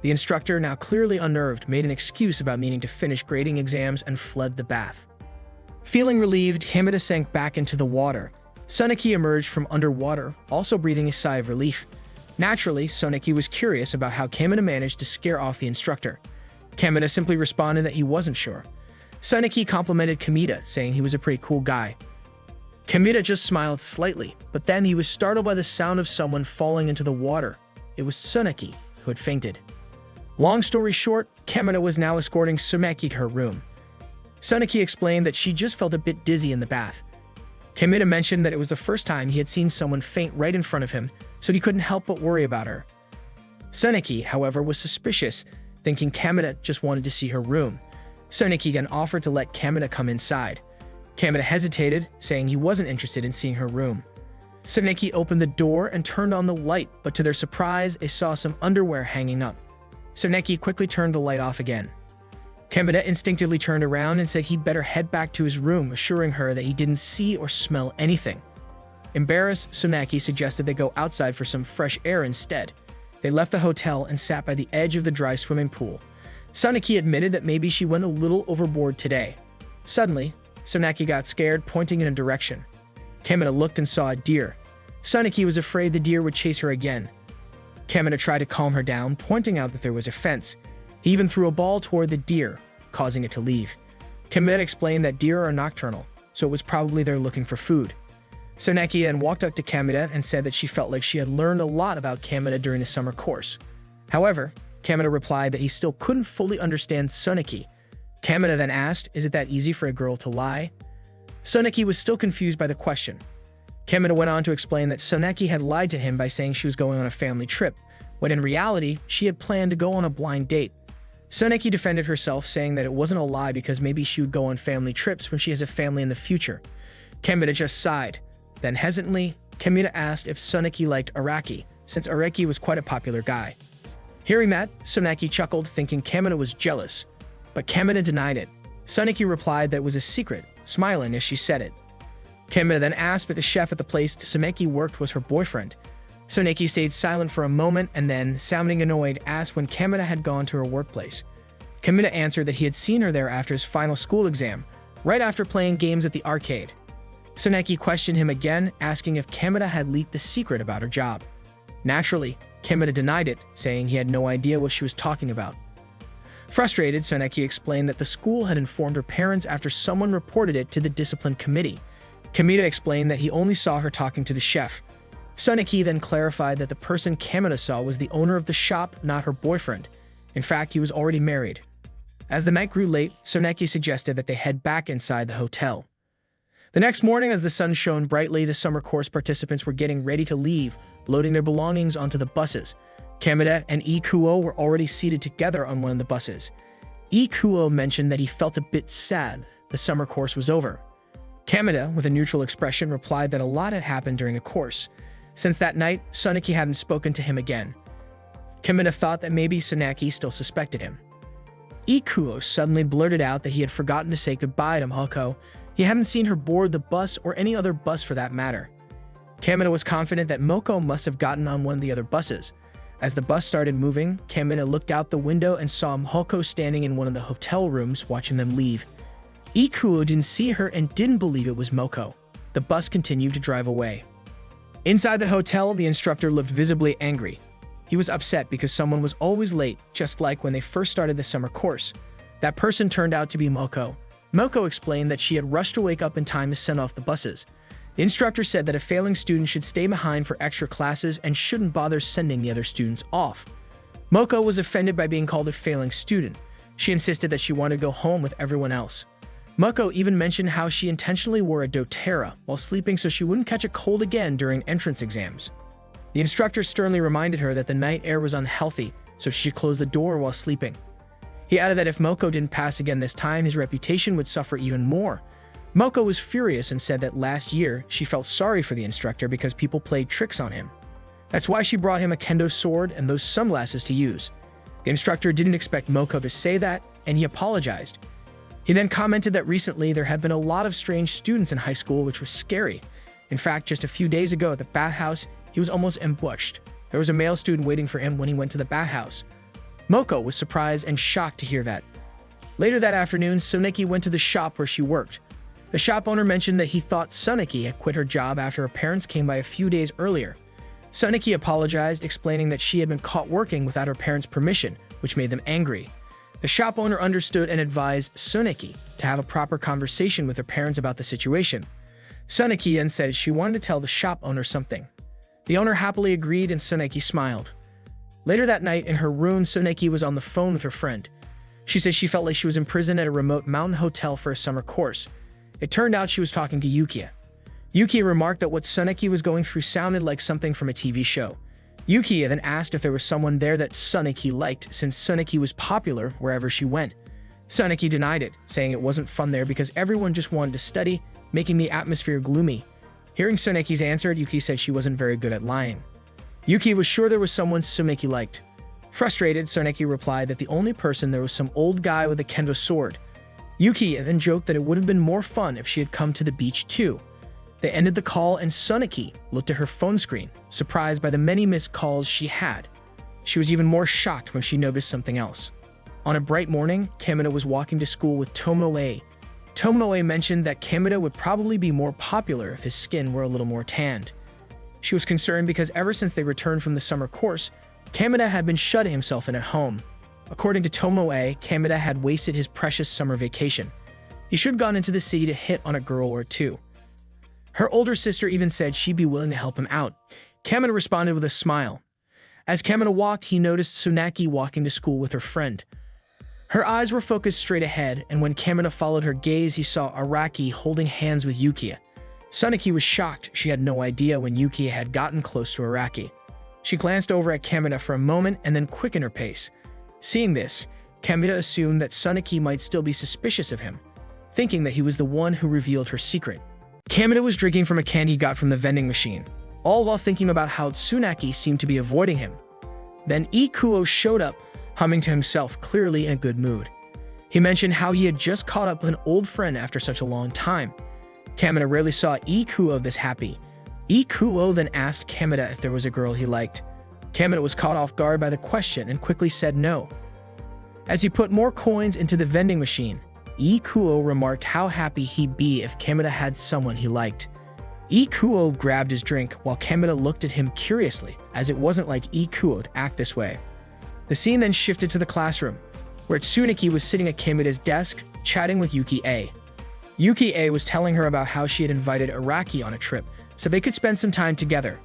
The instructor, now clearly unnerved, made an excuse about needing to finish grading exams and fled the bath. Feeling relieved, Kemita sank back into the water. Suneki emerged from underwater, also breathing a sigh of relief. Naturally, Suneki was curious about how Kemita managed to scare off the instructor. Kemita simply responded that he wasn't sure. Suneki complimented Kemita, saying he was a pretty cool guy. Kemita just smiled slightly, but then he was startled by the sound of someone falling into the water. It was Suneki, who had fainted. Long story short, Kemita was now escorting Suneki to her room. Suneki explained that she just felt a bit dizzy in the bath. Kemita mentioned that it was the first time he had seen someone faint right in front of him, so he couldn't help but worry about her. Suneki, however, was suspicious, thinking Kemita just wanted to see her room. Suneki then offered to let Kemita come inside. Kemita hesitated, saying he wasn't interested in seeing her room. Suneki opened the door and turned on the light, but to their surprise, they saw some underwear hanging up. Suneki quickly turned the light off again. Kemita instinctively turned around and said he'd better head back to his room, assuring her that he didn't see or smell anything. Embarrassed, Suneki suggested they go outside for some fresh air instead. They left the hotel and sat by the edge of the dry swimming pool. Suneki admitted that maybe she went a little overboard today. Suddenly, Suneki got scared, pointing in a direction. Kemita looked and saw a deer. Suneki was afraid the deer would chase her again. Kamina tried to calm her down, pointing out that there was a fence. He even threw a ball toward the deer, causing it to leave. Kamina explained that deer are nocturnal, so it was probably there looking for food. Suneki then walked up to Kamina and said that she felt like she had learned a lot about Kamina during the summer course. However, Kamina replied that he still couldn't fully understand Suneki. Kamina then asked, "Is it that easy for a girl to lie?" Suneki was still confused by the question. Kamina went on to explain that Suneki had lied to him by saying she was going on a family trip, when in reality, she had planned to go on a blind date. Suneki defended herself, saying that it wasn't a lie because maybe she would go on family trips when she has a family in the future. Kamina just sighed. Then hesitantly, Kamina asked if Suneki liked Araki, since Araki was quite a popular guy. Hearing that, Suneki chuckled, thinking Kamina was jealous. But Kamina denied it. Suneki replied that it was a secret, smiling as she said it. Kamina then asked if the chef at the place Suneki worked was her boyfriend. Suneki stayed silent for a moment and then, sounding annoyed, asked when Kamina had gone to her workplace. Kamina answered that he had seen her there after his final school exam, right after playing games at the arcade. Suneki questioned him again, asking if Kamina had leaked the secret about her job. Naturally, Kamina denied it, saying he had no idea what she was talking about. Frustrated, Suneki explained that the school had informed her parents after someone reported it to the discipline committee. Kamina explained that he only saw her talking to the chef. Suneki then clarified that the person Kamina saw was the owner of the shop, not her boyfriend. In fact, he was already married. As the night grew late, Suneki suggested that they head back inside the hotel. The next morning, as the sun shone brightly, the summer course participants were getting ready to leave, loading their belongings onto the buses. Kamina and Ikuo were already seated together on one of the buses. Ikuo mentioned that he felt a bit sad the summer course was over. Kamina, with a neutral expression, replied that a lot had happened during the course. Since that night, Suneki hadn't spoken to him again. Kamina thought that maybe Suneki still suspected him. Ikuo suddenly blurted out that he had forgotten to say goodbye to Moko. He hadn't seen her board the bus or any other bus for that matter. Kamina was confident that Moko must have gotten on one of the other buses. As the bus started moving, Kamina looked out the window and saw Moko standing in one of the hotel rooms watching them leave. Ikuo didn't see her and didn't believe it was Moko. The bus continued to drive away. Inside the hotel, the instructor looked visibly angry. He was upset because someone was always late, just like when they first started the summer course. That person turned out to be Moko. Moko explained that she had rushed to wake up in time to send off the buses. The instructor said that a failing student should stay behind for extra classes and shouldn't bother sending the other students off. Moko was offended by being called a failing student. She insisted that she wanted to go home with everyone else. Moko even mentioned how she intentionally wore a doTERRA while sleeping so she wouldn't catch a cold again during entrance exams. The instructor sternly reminded her that the night air was unhealthy, so she should close the door while sleeping. He added that if Moko didn't pass again this time, his reputation would suffer even more. Moko was furious and said that last year she felt sorry for the instructor because people played tricks on him. That's why she brought him a kendo sword and those sunglasses to use. The instructor didn't expect Moko to say that, and he apologized. He then commented that recently there had been a lot of strange students in high school, which was scary. In fact, just a few days ago at the bathhouse, he was almost ambushed. There was a male student waiting for him when he went to the bathhouse. Moko was surprised and shocked to hear that. Later that afternoon, Suneki went to the shop where she worked. The shop owner mentioned that he thought Suneki had quit her job after her parents came by a few days earlier. Suneki apologized, explaining that she had been caught working without her parents' permission, which made them angry. The shop owner understood and advised Suneki to have a proper conversation with her parents about the situation. Suneki then said she wanted to tell the shop owner something. The owner happily agreed and Suneki smiled. Later that night, in her room, Suneki was on the phone with her friend. She said she felt like she was imprisoned at a remote mountain hotel for a summer course. It turned out she was talking to Yukia. Yukia remarked that what Suneki was going through sounded like something from a TV show. Yukia then asked if there was someone there that Suneki liked, since Suneki was popular wherever she went. Suneki denied it, saying it wasn't fun there because everyone just wanted to study, making the atmosphere gloomy. Hearing Suneki's answer, Yuki said she wasn't very good at lying. Yuki was sure there was someone Suneki liked. Frustrated, Suneki replied that the only person there was some old guy with a kendo sword. Yuki then joked that it would have been more fun if she had come to the beach too. They ended the call and Suneki looked at her phone screen, surprised by the many missed calls she had. She was even more shocked when she noticed something else. On a bright morning, Kamina was walking to school with Tomoe. Tomoe mentioned that Kamina would probably be more popular if his skin were a little more tanned. She was concerned because ever since they returned from the summer course, Kameda had been shutting himself in at home. According to Tomoe, Kameda had wasted his precious summer vacation. He should have gone into the city to hit on a girl or two. Her older sister even said she'd be willing to help him out. Kameda responded with a smile. As Kameda walked, he noticed Tsunaki walking to school with her friend. Her eyes were focused straight ahead, and when Kameda followed her gaze, he saw Araki holding hands with Yukiya. Tsunaki was shocked. She had no idea when Yukiya had gotten close to Araki. She glanced over at Kameda for a moment and then quickened her pace. Seeing this, Kameda assumed that Tsunaki might still be suspicious of him, thinking that he was the one who revealed her secret. Kameda was drinking from a can he got from the vending machine, all while thinking about how Tsunaki seemed to be avoiding him. Then Ikuo showed up, humming to himself, clearly in a good mood. He mentioned how he had just caught up with an old friend after such a long time. Kameda rarely saw Ikuo this happy. Ikuo then asked Kameda if there was a girl he liked. Kameda was caught off guard by the question and quickly said no. As he put more coins into the vending machine, Ikuo remarked how happy he'd be if Kameda had someone he liked. Ikuo grabbed his drink while Kameda looked at him curiously, as it wasn't like Ikuo to act this way. The scene then shifted to the classroom, where Tsunaki was sitting at Kameda's desk, chatting with Yuki-A. Yuki-A was telling her about how she had invited Araki on a trip, so they could spend some time together.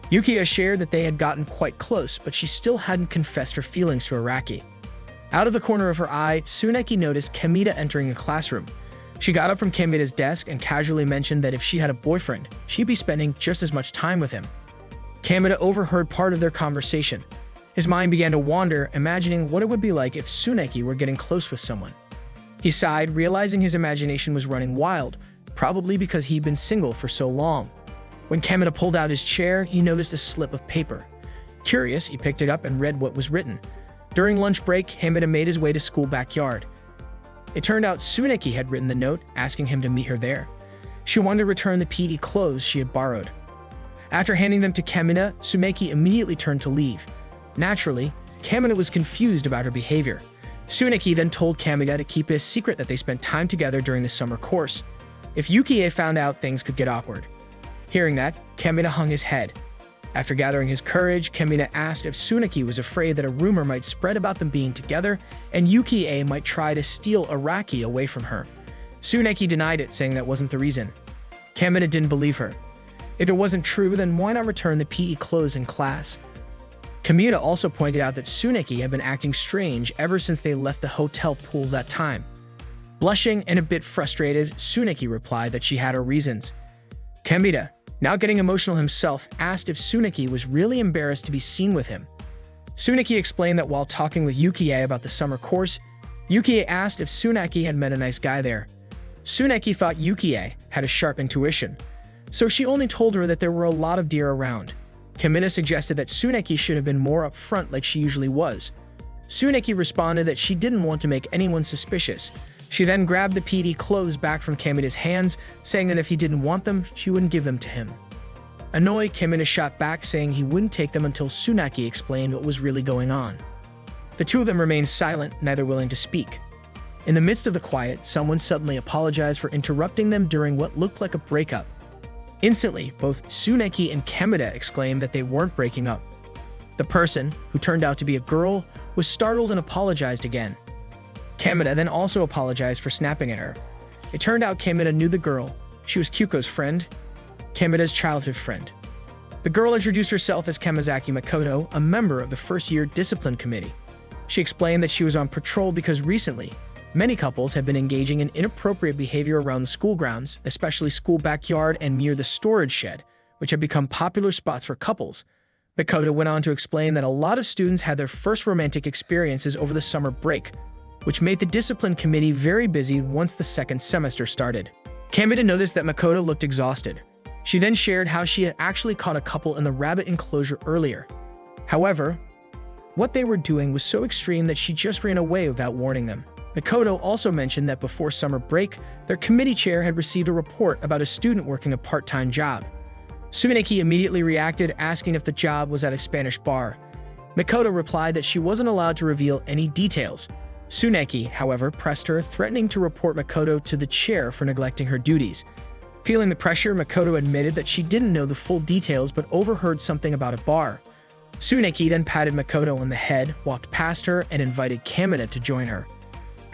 Yuki-A shared that they had gotten quite close, but she still hadn't confessed her feelings to Araki. Out of the corner of her eye, Tsunaki noticed Kameda entering the classroom. She got up from Kameda's desk and casually mentioned that if she had a boyfriend, she'd be spending just as much time with him. Kameda overheard part of their conversation. His mind began to wander, imagining what it would be like if Tsunaki were getting close with someone. He sighed, realizing his imagination was running wild, probably because he'd been single for so long. When Kameda pulled out his chair, he noticed a slip of paper. Curious, he picked it up and read what was written. During lunch break, Kameda made his way to school backyard. It turned out Tsunaki had written the note, asking him to meet her there. She wanted to return the PE clothes she had borrowed. After handing them to Kameda, Tsunaki immediately turned to leave. Naturally, Kameda was confused about her behavior. Tsunaki then told Kameda to keep it a secret that they spent time together during the summer course. If Yuki-A found out, things could get awkward. Hearing that, Kameda hung his head. After gathering his courage, Kameda asked if Tsunaki was afraid that a rumor might spread about them being together and Yuki-A might try to steal Araki away from her. Tsunaki denied it, saying that wasn't the reason. Kameda didn't believe her. If it wasn't true, then why not return the PE clothes in class? Kameda also pointed out that Tsunaki had been acting strange ever since they left the hotel pool that time. Blushing and a bit frustrated, Tsunaki replied that she had her reasons. Kameda, now getting emotional himself, asked if Tsunaki was really embarrassed to be seen with him. Tsunaki explained that while talking with Yuki-A about the summer course, Yuki-A asked if Tsunaki had met a nice guy there. Tsunaki thought Yuki-A had a sharp intuition, so she only told her that there were a lot of deer around. Kameda suggested that Tsunaki should have been more upfront like she usually was. Tsunaki responded that she didn't want to make anyone suspicious. She then grabbed the PD clothes back from Kameda's hands, saying that if he didn't want them, she wouldn't give them to him. Annoyed, Kameda shot back, saying he wouldn't take them until Tsunaki explained what was really going on. The two of them remained silent, neither willing to speak. In the midst of the quiet, someone suddenly apologized for interrupting them during what looked like a breakup. Instantly, both Tsunaki and Kameda exclaimed that they weren't breaking up. The person, who turned out to be a girl, was startled and apologized again. Kameda then also apologized for snapping at her. It turned out Kameda knew the girl. She was Kyuko's friend, Kameda's childhood friend. The girl introduced herself as Kamazaki Makoto, a member of the first-year discipline committee. She explained that she was on patrol because recently, many couples have been engaging in inappropriate behavior around the school grounds, especially school backyard and near the storage shed, which have become popular spots for couples. Makoto went on to explain that a lot of students had their first romantic experiences over the summer break, which made the discipline committee very busy once the second semester started. Kameda noticed that Makoto looked exhausted. She then shared how she had actually caught a couple in the rabbit enclosure earlier. However, what they were doing was so extreme that she just ran away without warning them. Makoto also mentioned that before summer break, their committee chair had received a report about a student working a part-time job. Tsunaki immediately reacted, asking if the job was at a Spanish bar. Makoto replied that she wasn't allowed to reveal any details. Tsunaki, however, pressed her, threatening to report Makoto to the chair for neglecting her duties. Feeling the pressure, Makoto admitted that she didn't know the full details but overheard something about a bar. Tsuneki then patted Makoto on the head, walked past her, and invited Kamina to join her.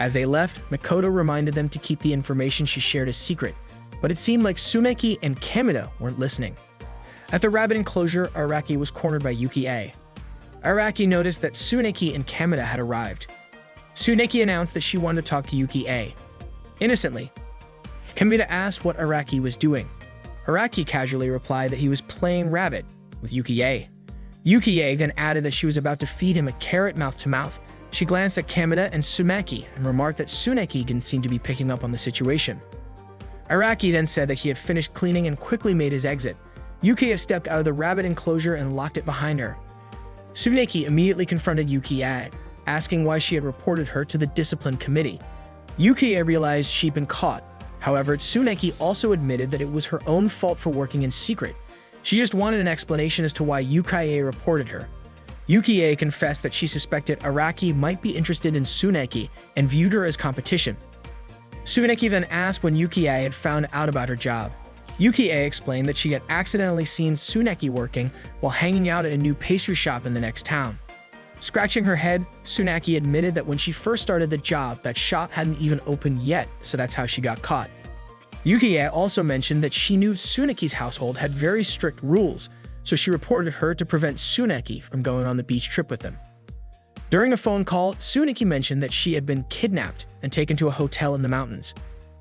As they left, Makoto reminded them to keep the information she shared a secret, but it seemed like Tsuneki and Kamina weren't listening. At the rabbit enclosure, Araki was cornered by Yuki-e. Araki noticed that Tsuneki and Kamina had arrived. Tsuneki announced that she wanted to talk to Yuki-e. Innocently, Kamina asked what Araki was doing. Araki casually replied that he was playing rabbit with Yuki-e. Yuki-e then added that she was about to feed him a carrot mouth-to-mouth. She glanced at Kamina and Tsuneki and remarked that Tsuneki didn't seem to be picking up on the situation. Araki then said that he had finished cleaning and quickly made his exit. Yuki-e stepped out of the rabbit enclosure and locked it behind her. Tsuneki immediately confronted Yuki-e, asking why she had reported her to the discipline committee. Yuki-e realized she'd been caught. However, Tsuneki also admitted that it was her own fault for working in secret. She just wanted an explanation as to why Yuki-e reported her. Yuki-e confessed that she suspected Araki might be interested in Tsuneki and viewed her as competition. Tsuneki then asked when Yuki-e had found out about her job. Yuki-e explained that she had accidentally seen Tsuneki working while hanging out at a new pastry shop in the next town. Scratching her head, Tsuneki admitted that when she first started the job, that shop hadn't even opened yet, so that's how she got caught. Yuki-e also mentioned that she knew Tsuneki's household had very strict rules, so she reported her to prevent Tsuneki from going on the beach trip with them. During a phone call, Tsuneki mentioned that she had been kidnapped and taken to a hotel in the mountains.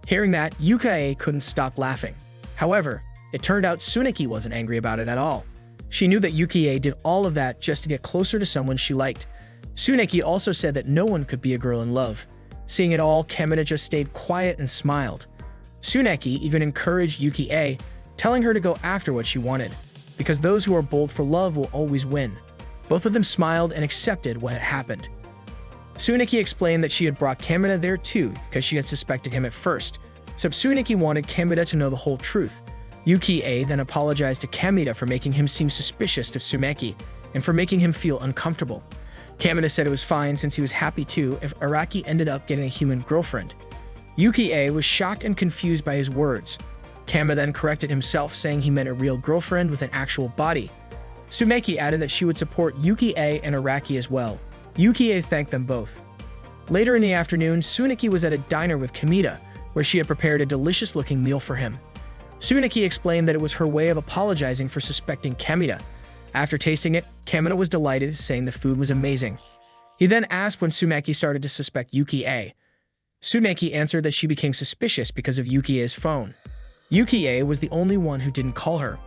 Hearing that, Yuki-e couldn't stop laughing. However, it turned out Tsuneki wasn't angry about it at all. She knew that Yuki-e did all of that just to get closer to someone she liked. Tsuneki also said that no one could be a girl in love. Seeing it all, Kamina just stayed quiet and smiled. Tsuneki even encouraged Yuki-e, telling her to go after what she wanted, because those who are bold for love will always win. Both of them smiled and accepted what had happened. Tsuneki explained that she had brought Kamina there too because she had suspected him at first, so Tsuneki wanted Kamina to know the whole truth. Yuki-e then apologized to Kamina for making him seem suspicious of Tsuneki and for making him feel uncomfortable. Kamina said it was fine since he was happy too if Araki ended up getting a human girlfriend. Yuki-e was shocked and confused by his words. Kamina then corrected himself, saying he meant a real girlfriend with an actual body. Tsuneki added that she would support Yuki-e and Araki as well. Yuki-e thanked them both. Later in the afternoon, Tsuneki was at a diner with Kamina, where she had prepared a delicious-looking meal for him. Tsuneki explained that it was her way of apologizing for suspecting Kamina. After tasting it, Kamina was delighted, saying the food was amazing. He then asked when Tsuneki started to suspect Yuki-e. Tsuneki answered that she became suspicious because of Yuki-e's phone. Yuki-e was the only one who didn't call her.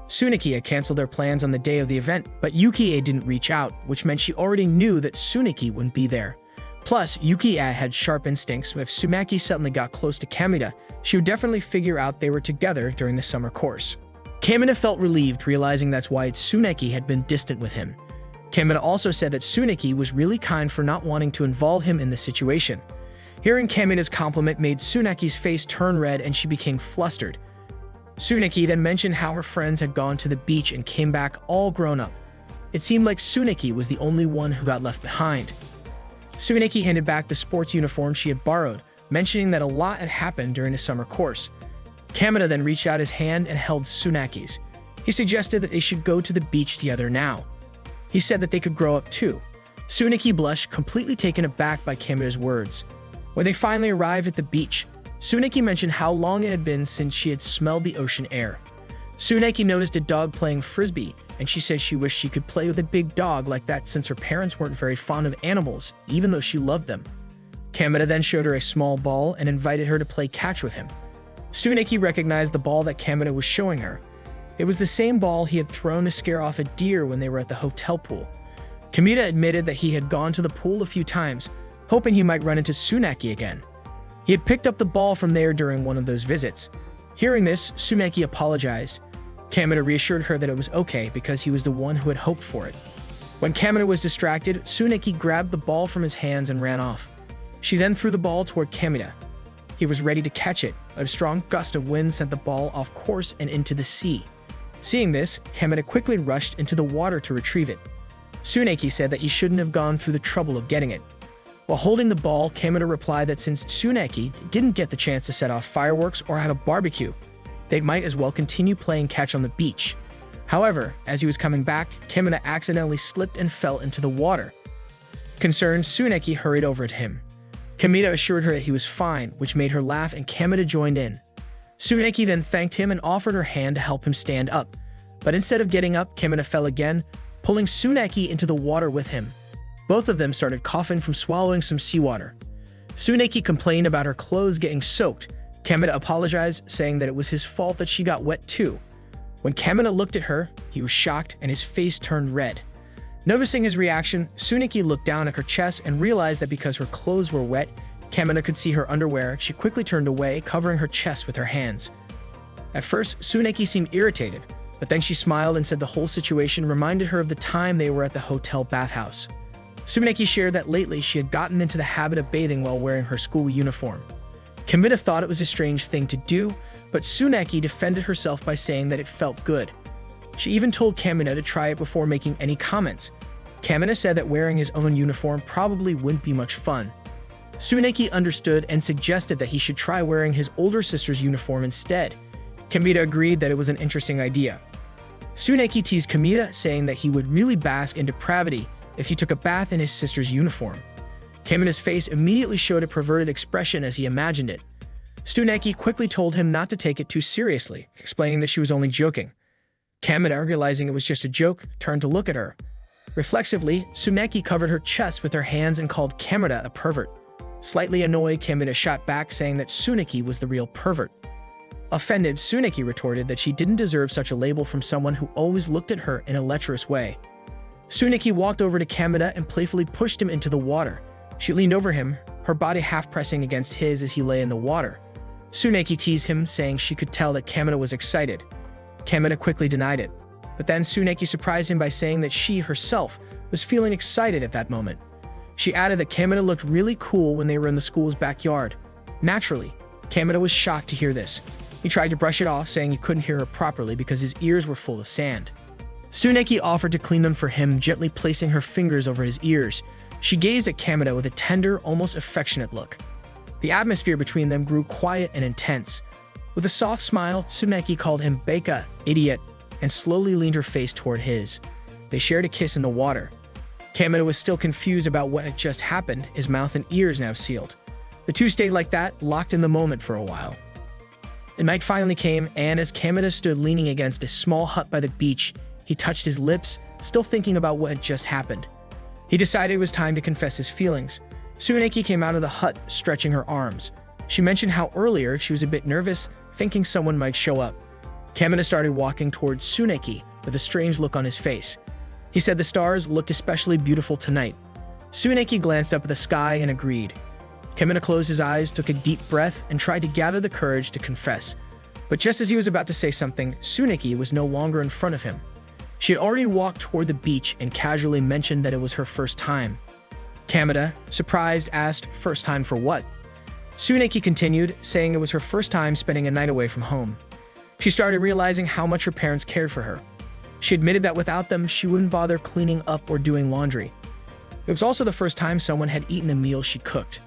Tsuneki had canceled their plans on the day of the event, but Yuki-e didn't reach out, which meant she already knew that Tsuneki wouldn't be there. Plus, Yuki-e had sharp instincts, so if Tsuneki suddenly got close to Kamina, she would definitely figure out they were together during the summer course. Kamina felt relieved, realizing that's why Tsuneki had been distant with him. Kamina also said that Tsuneki was really kind for not wanting to involve him in the situation. Hearing Kamina's compliment made Tsuneki's face turn red and she became flustered. Tsuneki then mentioned how her friends had gone to the beach and came back all grown up. It seemed like Tsuneki was the only one who got left behind. Tsuneki handed back the sports uniform she had borrowed, mentioning that a lot had happened during the summer course. Kamina then reached out his hand and held Tsuneki's. He suggested that they should go to the beach together now. He said that they could grow up too. Tsuneki blushed, completely taken aback by Kamina's words. When they finally arrived at the beach, Tsuneki mentioned how long it had been since she had smelled the ocean air. Tsuneki noticed a dog playing frisbee, and she said she wished she could play with a big dog like that since her parents weren't very fond of animals, even though she loved them. Kamina then showed her a small ball and invited her to play catch with him. Tsuneki recognized the ball that Kamina was showing her. It was the same ball he had thrown to scare off a deer when they were at the hotel pool. Kamina admitted that he had gone to the pool a few times, hoping he might run into Tsuneki again. He had picked up the ball from there during one of those visits. Hearing this, Tsuneki apologized. Kamina reassured her that it was okay because he was the one who had hoped for it. When Kamina was distracted, Tsuneki grabbed the ball from his hands and ran off. She then threw the ball toward Kamina. He was ready to catch it, but a strong gust of wind sent the ball off course and into the sea. Seeing this, Kamina quickly rushed into the water to retrieve it. Tsuneki said that he shouldn't have gone through the trouble of getting it. While holding the ball, Kamina replied that since Tsuneki didn't get the chance to set off fireworks or have a barbecue, They might as well continue playing catch on the beach. However, as he was coming back, Kamina accidentally slipped and fell into the water. Concerned, Tsuneki hurried over to him. Kamina assured her that he was fine, which made her laugh, and Kamina joined in. Tsuneki then thanked him and offered her hand to help him stand up. But instead of getting up, Kamina fell again, pulling Tsuneki into the water with him. Both of them started coughing from swallowing some seawater. Tsuneki complained about her clothes getting soaked. Kamina apologized, saying that it was his fault that she got wet too. When Kamina looked at her, he was shocked and his face turned red. Noticing his reaction, Tsuneki looked down at her chest and realized that because her clothes were wet, Kamina could see her underwear. She quickly turned away, covering her chest with her hands. At first, Tsuneki seemed irritated, but then she smiled and said the whole situation reminded her of the time they were at the hotel bathhouse. Tsuneki shared that lately she had gotten into the habit of bathing while wearing her school uniform. Kamina thought it was a strange thing to do, but Tsuneki defended herself by saying that it felt good. She even told Kamina to try it before making any comments. Kamina said that wearing his own uniform probably wouldn't be much fun. Tsuneki understood and suggested that he should try wearing his older sister's uniform instead. Kamina agreed that it was an interesting idea. Tsuneki teased Kamina, saying that he would really bask in depravity if he took a bath in his sister's uniform. Kamina's face immediately showed a perverted expression as he imagined it. Tsuneki quickly told him not to take it too seriously, explaining that she was only joking. Kamina, realizing it was just a joke, turned to look at her. Reflexively, Tsuneki covered her chest with her hands and called Kamina a pervert. Slightly annoyed, Kamina shot back, saying that Tsuneki was the real pervert. Offended, Tsuneki retorted that she didn't deserve such a label from someone who always looked at her in a lecherous way. Tsuneki walked over to Kamina and playfully pushed him into the water. She leaned over him, her body half pressing against his as he lay in the water. Tsuneki teased him, saying she could tell that Kamina was excited. Kamina quickly denied it, but then Tsuneki surprised him by saying that she herself was feeling excited at that moment. She added that Kamina looked really cool when they were in the school's backyard. Naturally, Kamina was shocked to hear this. He tried to brush it off, saying he couldn't hear her properly because his ears were full of sand. Tsuneki offered to clean them for him, gently placing her fingers over his ears. She gazed at Kamina with a tender, almost affectionate look. The atmosphere between them grew quiet and intense. With a soft smile, Tsuneki called him Beka, idiot, and slowly leaned her face toward his. They shared a kiss in the water. Kamina was still confused about what had just happened, his mouth and ears now sealed. The two stayed like that, locked in the moment for a while. The night finally came, and as Kamina stood leaning against a small hut by the beach, he touched his lips, still thinking about what had just happened. He decided it was time to confess his feelings. Tsuneki came out of the hut, stretching her arms. She mentioned how earlier she was a bit nervous, thinking someone might show up. Kamina started walking towards Tsuneki with a strange look on his face. He said the stars looked especially beautiful tonight. Tsuneki glanced up at the sky and agreed. Kamina closed his eyes, took a deep breath, and tried to gather the courage to confess. But just as he was about to say something, Tsuneki was no longer in front of him. She had already walked toward the beach and casually mentioned that it was her first time. Kamina, surprised, asked, "First time for what?" Tsuneki continued, saying it was her first time spending a night away from home. She started realizing how much her parents cared for her. She admitted that without them, she wouldn't bother cleaning up or doing laundry. It was also the first time someone had eaten a meal she cooked.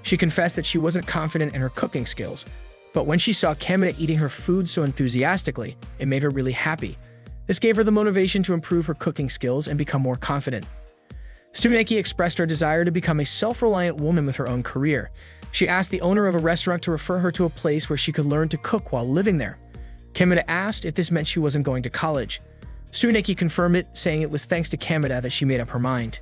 She confessed that she wasn't confident in her cooking skills, but when she saw Kamina eating her food so enthusiastically, it made her really happy. This gave her the motivation to improve her cooking skills and become more confident. Tsuneki expressed her desire to become a self-reliant woman with her own career. She asked the owner of a restaurant to refer her to a place where she could learn to cook while living there. Kamina asked if this meant she wasn't going to college. Tsuneki confirmed it, saying it was thanks to Kamina that she made up her mind.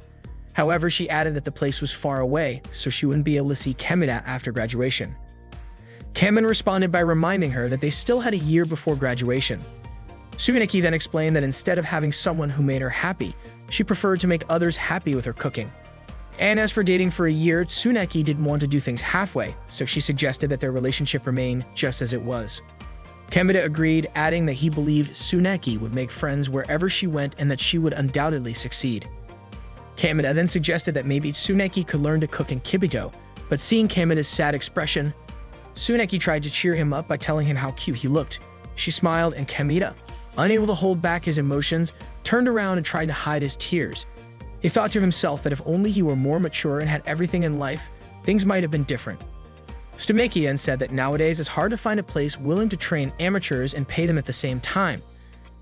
However, she added that the place was far away, so she wouldn't be able to see Kamina after graduation. Kamina responded by reminding her that they still had a year before graduation. Tsuneki then explained that instead of having someone who made her happy, she preferred to make others happy with her cooking. And as for dating for a year, Tsuneki didn't want to do things halfway, so she suggested that their relationship remain just as it was. Kamina agreed, adding that he believed Tsuneki would make friends wherever she went and that she would undoubtedly succeed. Kamina then suggested that maybe Tsuneki could learn to cook in Kibito, but seeing Kamina's sad expression, Tsuneki tried to cheer him up by telling him how cute he looked. She smiled, and Kamina, unable to hold back his emotions, turned around and tried to hide his tears. He thought to himself that if only he were more mature and had everything in life, things might have been different. Tsuneki then said that nowadays it's hard to find a place willing to train amateurs and pay them at the same time.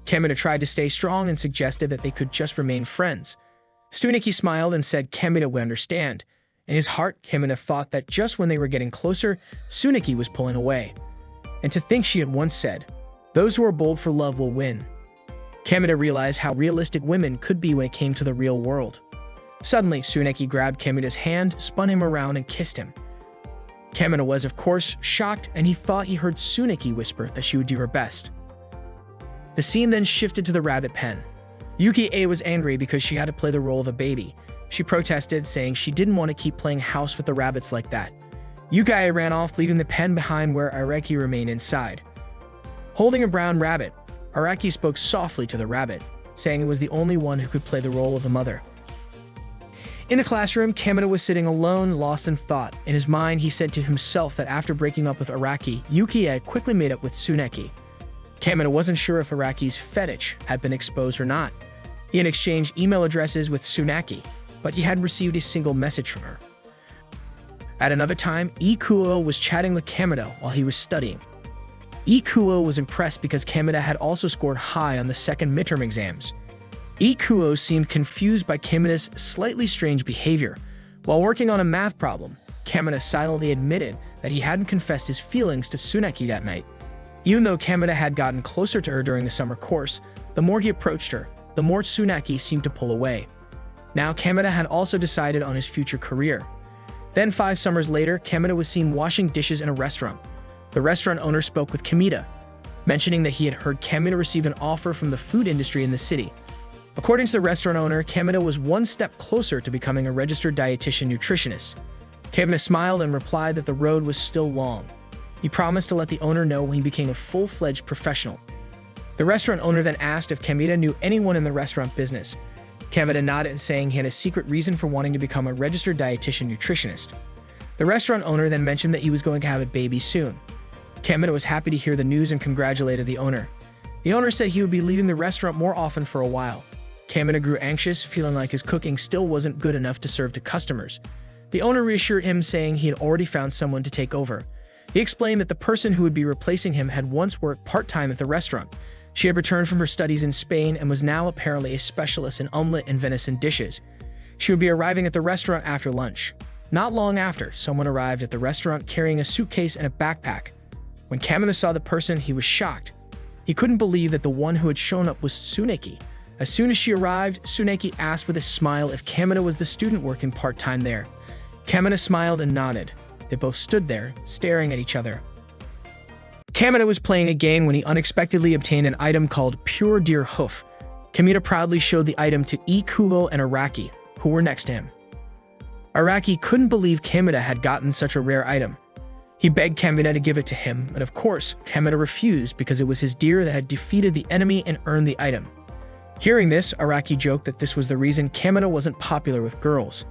Kamina tried to stay strong and suggested that they could just remain friends. Tsuneki smiled and said Kamina would understand. In his heart, Kamina thought that just when they were getting closer, Tsuneki was pulling away. And to think she had once said, "Those who are bold for love will win." Kamina realized how realistic women could be when it came to the real world. Suddenly, Tsuneki grabbed Kamina's hand, spun him around, and kissed him. Kamina was, of course, shocked, and he thought he heard Tsuneki whisper that she would do her best. The scene then shifted to the rabbit pen. Yuki-A was angry because she had to play the role of a baby. She protested, saying she didn't want to keep playing house with the rabbits like that. Yuki-A ran off, leaving the pen behind where Araki remained inside. Holding a brown rabbit, Araki spoke softly to the rabbit, saying it was the only one who could play the role of the mother. In the classroom, Kamina was sitting alone, lost in thought. In his mind, he said to himself that after breaking up with Araki, Yuki-A quickly made up with Tsuneki. Kamina wasn't sure if Araki's fetish had been exposed or not. He had exchanged email addresses with Tsuneki, but he hadn't received a single message from her. At another time, Ikuo was chatting with Kamina while he was studying. Ikuo was impressed because Kamina had also scored high on the second midterm exams. Ikuo seemed confused by Kamina's slightly strange behavior. While working on a math problem, Kamina silently admitted that he hadn't confessed his feelings to Tsuneki that night. Even though Kamina had gotten closer to her during the summer course, the more he approached her, the more Tsuneki seemed to pull away. Now Kamina had also decided on his future career. Then 5 summers later, Kamina was seen washing dishes in a restaurant. The restaurant owner spoke with Kamina, mentioning that he had heard Kamina received an offer from the food industry in the city. According to the restaurant owner, Kamina was one step closer to becoming a registered dietitian nutritionist. Kamina smiled and replied that the road was still long. He promised to let the owner know when he became a full-fledged professional. The restaurant owner then asked if Kamina knew anyone in the restaurant business. Kamina nodded, saying he had a secret reason for wanting to become a registered dietitian nutritionist. The restaurant owner then mentioned that he was going to have a baby soon. Kamina was happy to hear the news and congratulated the owner. The owner said he would be leaving the restaurant more often for a while. Kamina grew anxious, feeling like his cooking still wasn't good enough to serve to customers. The owner reassured him, saying he had already found someone to take over. He explained that the person who would be replacing him had once worked part-time at the restaurant. She had returned from her studies in Spain and was now apparently a specialist in omelet and venison dishes. She would be arriving at the restaurant after lunch. Not long after, someone arrived at the restaurant carrying a suitcase and a backpack. When Kamina saw the person, he was shocked. He couldn't believe that the one who had shown up was Tsuneki. As soon as she arrived, Tsuneki asked with a smile if Kamina was the student working part-time there. Kamina smiled and nodded. They both stood there, staring at each other. Kamina was playing a game when he unexpectedly obtained an item called Pure Deer Hoof. Kamina proudly showed the item to Ikuo and Araki, who were next to him. Araki couldn't believe Kamina had gotten such a rare item. He begged Kamina to give it to him, but of course, Kamina refused because it was his deer that had defeated the enemy and earned the item. Hearing this, Araki joked that this was the reason Kamina wasn't popular with girls.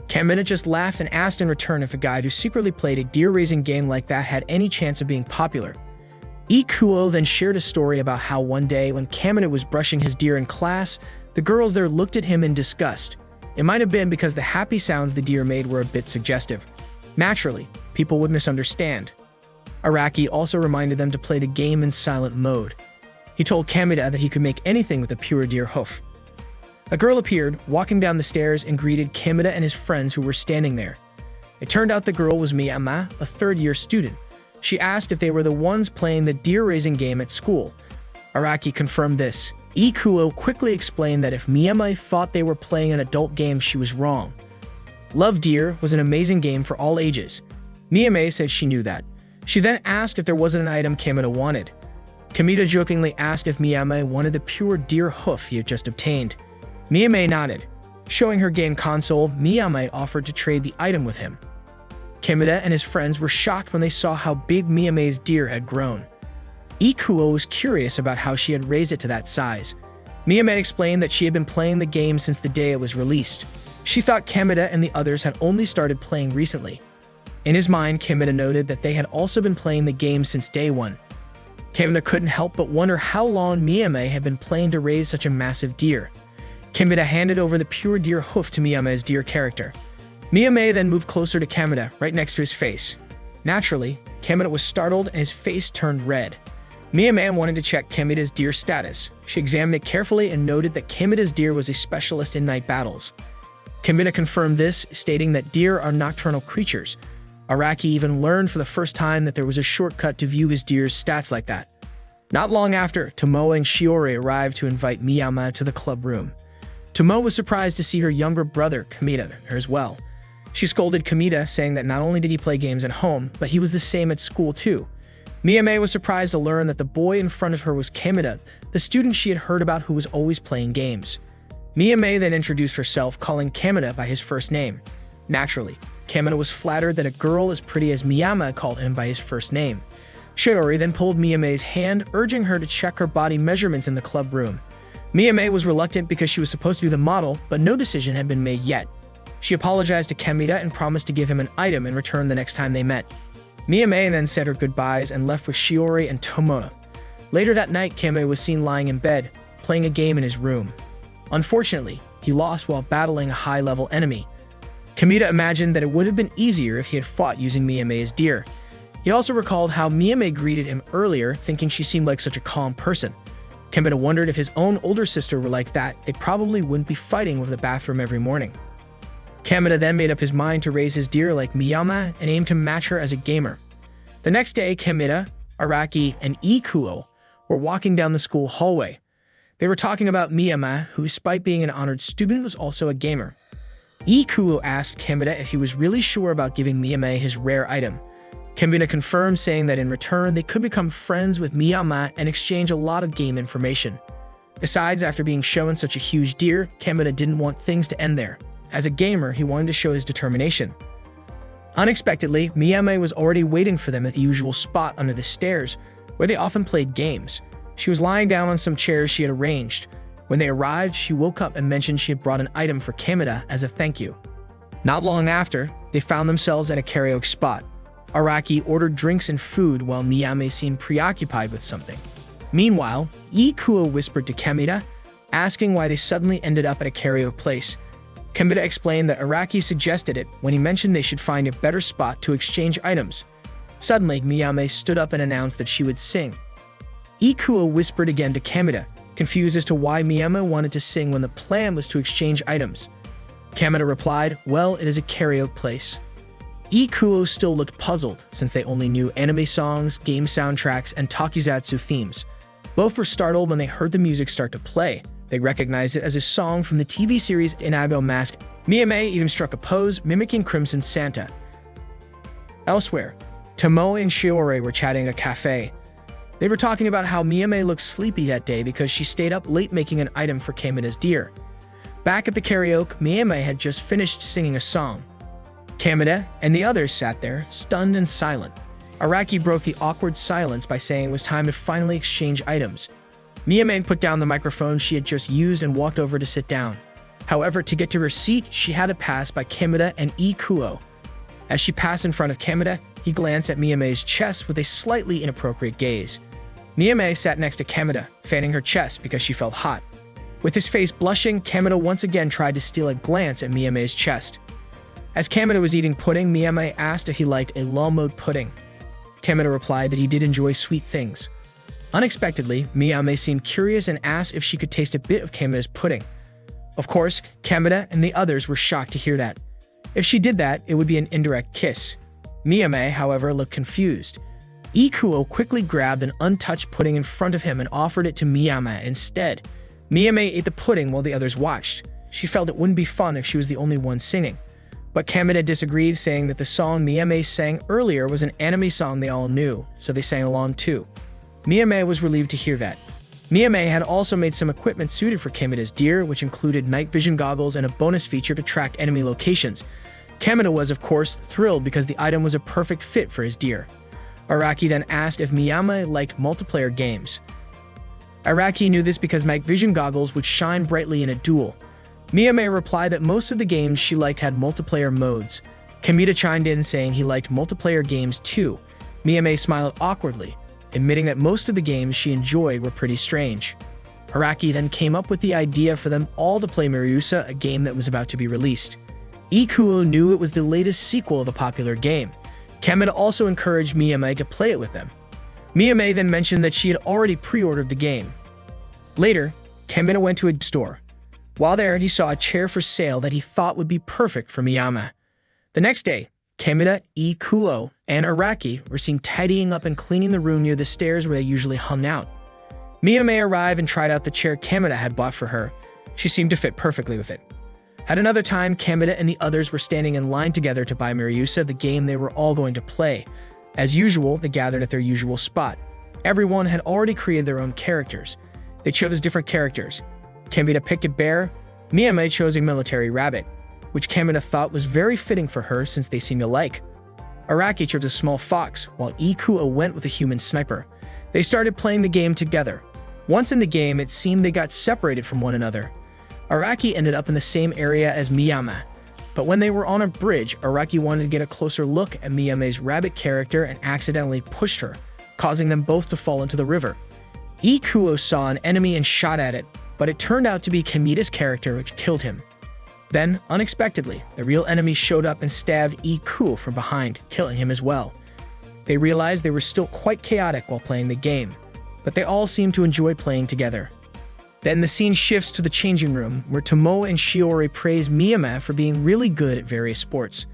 Kamina just laughed and asked in return if a guy who secretly played a deer-raising game like that had any chance of being popular. Ikuo then shared a story about how one day when Kamina was brushing his deer in class, the girls there looked at him in disgust. It might have been because the happy sounds the deer made were a bit suggestive. Naturally, people would misunderstand. Araki also reminded them to play the game in silent mode. He told Kamina that he could make anything with a pure deer hoof. A girl appeared, walking down the stairs, and greeted Kamina and his friends who were standing there. It turned out the girl was Miyama, a third-year student. She asked if they were the ones playing the deer-raising game at school. Araki confirmed this. Ikuo quickly explained that if Miyama thought they were playing an adult game, she was wrong. Love Deer was an amazing game for all ages. Miyame said she knew that. She then asked if there wasn't an item Kamina wanted. Kamina jokingly asked if Miyame wanted the pure deer hoof he had just obtained. Miyame nodded. Showing her game console, Miyame offered to trade the item with him. Kamina and his friends were shocked when they saw how big Miyame's deer had grown. Ikuo was curious about how she had raised it to that size. Miyame explained that she had been playing the game since the day it was released. She thought Kamina and the others had only started playing recently. In his mind, Kamina noted that they had also been playing the game since day one. Kamina couldn't help but wonder how long Miyame had been playing to raise such a massive deer. Kamina handed over the pure deer hoof to Miyame's deer character. Miyame then moved closer to Kamina, right next to his face. Naturally, Kameda was startled and his face turned red. Miyame wanted to check Kameda's deer status. She examined it carefully and noted that Kameda's deer was a specialist in night battles. Kameda confirmed this, stating that deer are nocturnal creatures. Araki even learned for the first time that there was a shortcut to view his deer's stats like that. Not long after, Tomoe and Shiori arrived to invite Miyama to the club room. Tomoe was surprised to see her younger brother, Kameda, there as well. She scolded Kameda, saying that not only did he play games at home, but he was the same at school too. Miyame was surprised to learn that the boy in front of her was Kameda, the student she had heard about who was always playing games. Miyame then introduced herself, calling Kameda by his first name. Naturally, Kameda was flattered that a girl as pretty as Miyama called him by his first name. Shiori then pulled Miyame's hand, urging her to check her body measurements in the club room. Miyame was reluctant because she was supposed to be the model, but no decision had been made yet. She apologized to Kameda and promised to give him an item in return the next time they met. Miyame then said her goodbyes and left with Shiori and Tomoe. Later that night, Kameda was seen lying in bed, playing a game in his room. Unfortunately, he lost while battling a high-level enemy. Kameda imagined that it would have been easier if he had fought using Miyame's deer. He also recalled how Miyame greeted him earlier, thinking she seemed like such a calm person. Kameda wondered if his own older sister were like that, they probably wouldn't be fighting over the bathroom every morning. Kameda then made up his mind to raise his deer like Miyama and aimed to match her as a gamer. The next day, Kameda, Araki, and Ikuo were walking down the school hallway. They were talking about Miyama, who, despite being an honored student, was also a gamer. Ikuo asked Kameda if he was really sure about giving Miyame his rare item. Kameda confirmed, saying that in return, they could become friends with Miyama and exchange a lot of game information. Besides, after being shown such a huge deer, Kameda didn't want things to end there. As a gamer, he wanted to show his determination. Unexpectedly, Miyame was already waiting for them at the usual spot under the stairs, where they often played games. She was lying down on some chairs she had arranged. When they arrived, she woke up and mentioned she had brought an item for Kameda as a thank you. Not long after, they found themselves at a karaoke spot. Araki ordered drinks and food while Miyame seemed preoccupied with something. Meanwhile, Ikuo whispered to Kameda, asking why they suddenly ended up at a karaoke place. Kameda explained that Araki suggested it when he mentioned they should find a better spot to exchange items. Suddenly, Miyame stood up and announced that she would sing. Ikuo whispered again to Kameda, confused as to why Miyame wanted to sing when the plan was to exchange items. Kameda replied, "Well, it is a karaoke place." Ikuo still looked puzzled, since they only knew anime songs, game soundtracks, and tokusatsu themes. Both were startled when they heard the music start to play. They recognized it as a song from the TV series Inago Mask. Miyame even struck a pose, mimicking Crimson Santa. Elsewhere, Tomoe and Shiori were chatting at a cafe. They were talking about how Miyame looked sleepy that day because she stayed up late making an item for Kameda's deer. Back at the karaoke, Miyame had just finished singing a song. Kameda and the others sat there, stunned and silent. Araki broke the awkward silence by saying it was time to finally exchange items. Miyame put down the microphone she had just used and walked over to sit down. However, to get to her seat, she had to pass by Kameda and Ikuo. As she passed in front of Kameda, he glanced at Miyame's chest with a slightly inappropriate gaze. Miyame sat next to Kameda, fanning her chest because she felt hot. With his face blushing, Kameda once again tried to steal a glance at Miyame's chest. As Kameda was eating pudding, Miyame asked if he liked a law mode pudding. Kameda replied that he did enjoy sweet things. Unexpectedly, Miyame seemed curious and asked if she could taste a bit of Kameda's pudding. Of course, Kameda and the others were shocked to hear that. If she did that, it would be an indirect kiss. Miyame, however, looked confused. Ikuo quickly grabbed an untouched pudding in front of him and offered it to Miyame instead. Miyame ate the pudding while the others watched. She felt it wouldn't be fun if she was the only one singing. But Kameda disagreed, saying that the song Miyame sang earlier was an anime song they all knew, so they sang along too. Miyame was relieved to hear that. Miyame had also made some equipment suited for Kameda's deer, which included night vision goggles and a bonus feature to track enemy locations. Kameda was, of course, thrilled because the item was a perfect fit for his deer. Araki then asked if Miyame liked multiplayer games. Araki knew this because night vision goggles would shine brightly in a duel. Miyame replied that most of the games she liked had multiplayer modes. Kameda chimed in saying he liked multiplayer games too. Miyame smiled awkwardly, admitting that most of the games she enjoyed were pretty strange. Araki then came up with the idea for them all to play Miryusa, a game that was about to be released. Ikuo knew it was the latest sequel of a popular game. Kameda also encouraged Miyame to play it with them. Miyame then mentioned that she had already pre-ordered the game. Later, Kameda went to a store. While there, he saw a chair for sale that he thought would be perfect for Miyama. The next day, Kameda, Ikuo, and Araki were seen tidying up and cleaning the room near the stairs where they usually hung out. Miyame arrived and tried out the chair Kameda had bought for her. She seemed to fit perfectly with it. At another time, Kameda and the others were standing in line together to buy Miryusa, the game they were all going to play. As usual, they gathered at their usual spot. Everyone had already created their own characters. They chose different characters. Kameda picked a bear. Miyame chose a military rabbit, which Kameda thought was very fitting for her since they seemed alike. Araki chose a small fox, while Ikuo went with a human sniper. They started playing the game together. Once in the game, it seemed they got separated from one another. Araki ended up in the same area as Miyama, but when they were on a bridge, Araki wanted to get a closer look at Miyame's rabbit character and accidentally pushed her, causing them both to fall into the river. Ikuo saw an enemy and shot at it, but it turned out to be Kameda's character, which killed him. Then, unexpectedly, the real enemy showed up and stabbed Ikuo from behind, killing him as well. They realized they were still quite chaotic while playing the game, but they all seemed to enjoy playing together. Then the scene shifts to the changing room, where Tomoe and Shiori praise Miyame for being really good at various sports.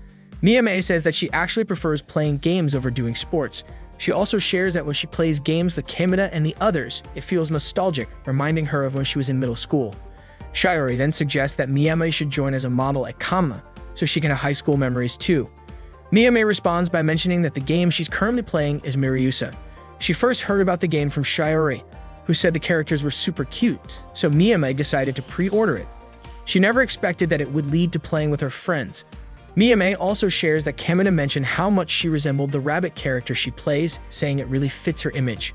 Miyame says that she actually prefers playing games over doing sports. She also shares that when she plays games with Kameda and the others, it feels nostalgic, reminding her of when she was in middle school. Shiori then suggests that Miyame should join as a model at Kama, so she can have high school memories too. Miyame responds by mentioning that the game she's currently playing is Miryusa. She first heard about the game from Shiori, who said the characters were super cute, so Miyame decided to pre-order it. She never expected that it would lead to playing with her friends. Miyame also shares that Kameda mentioned how much she resembled the rabbit character she plays, saying it really fits her image.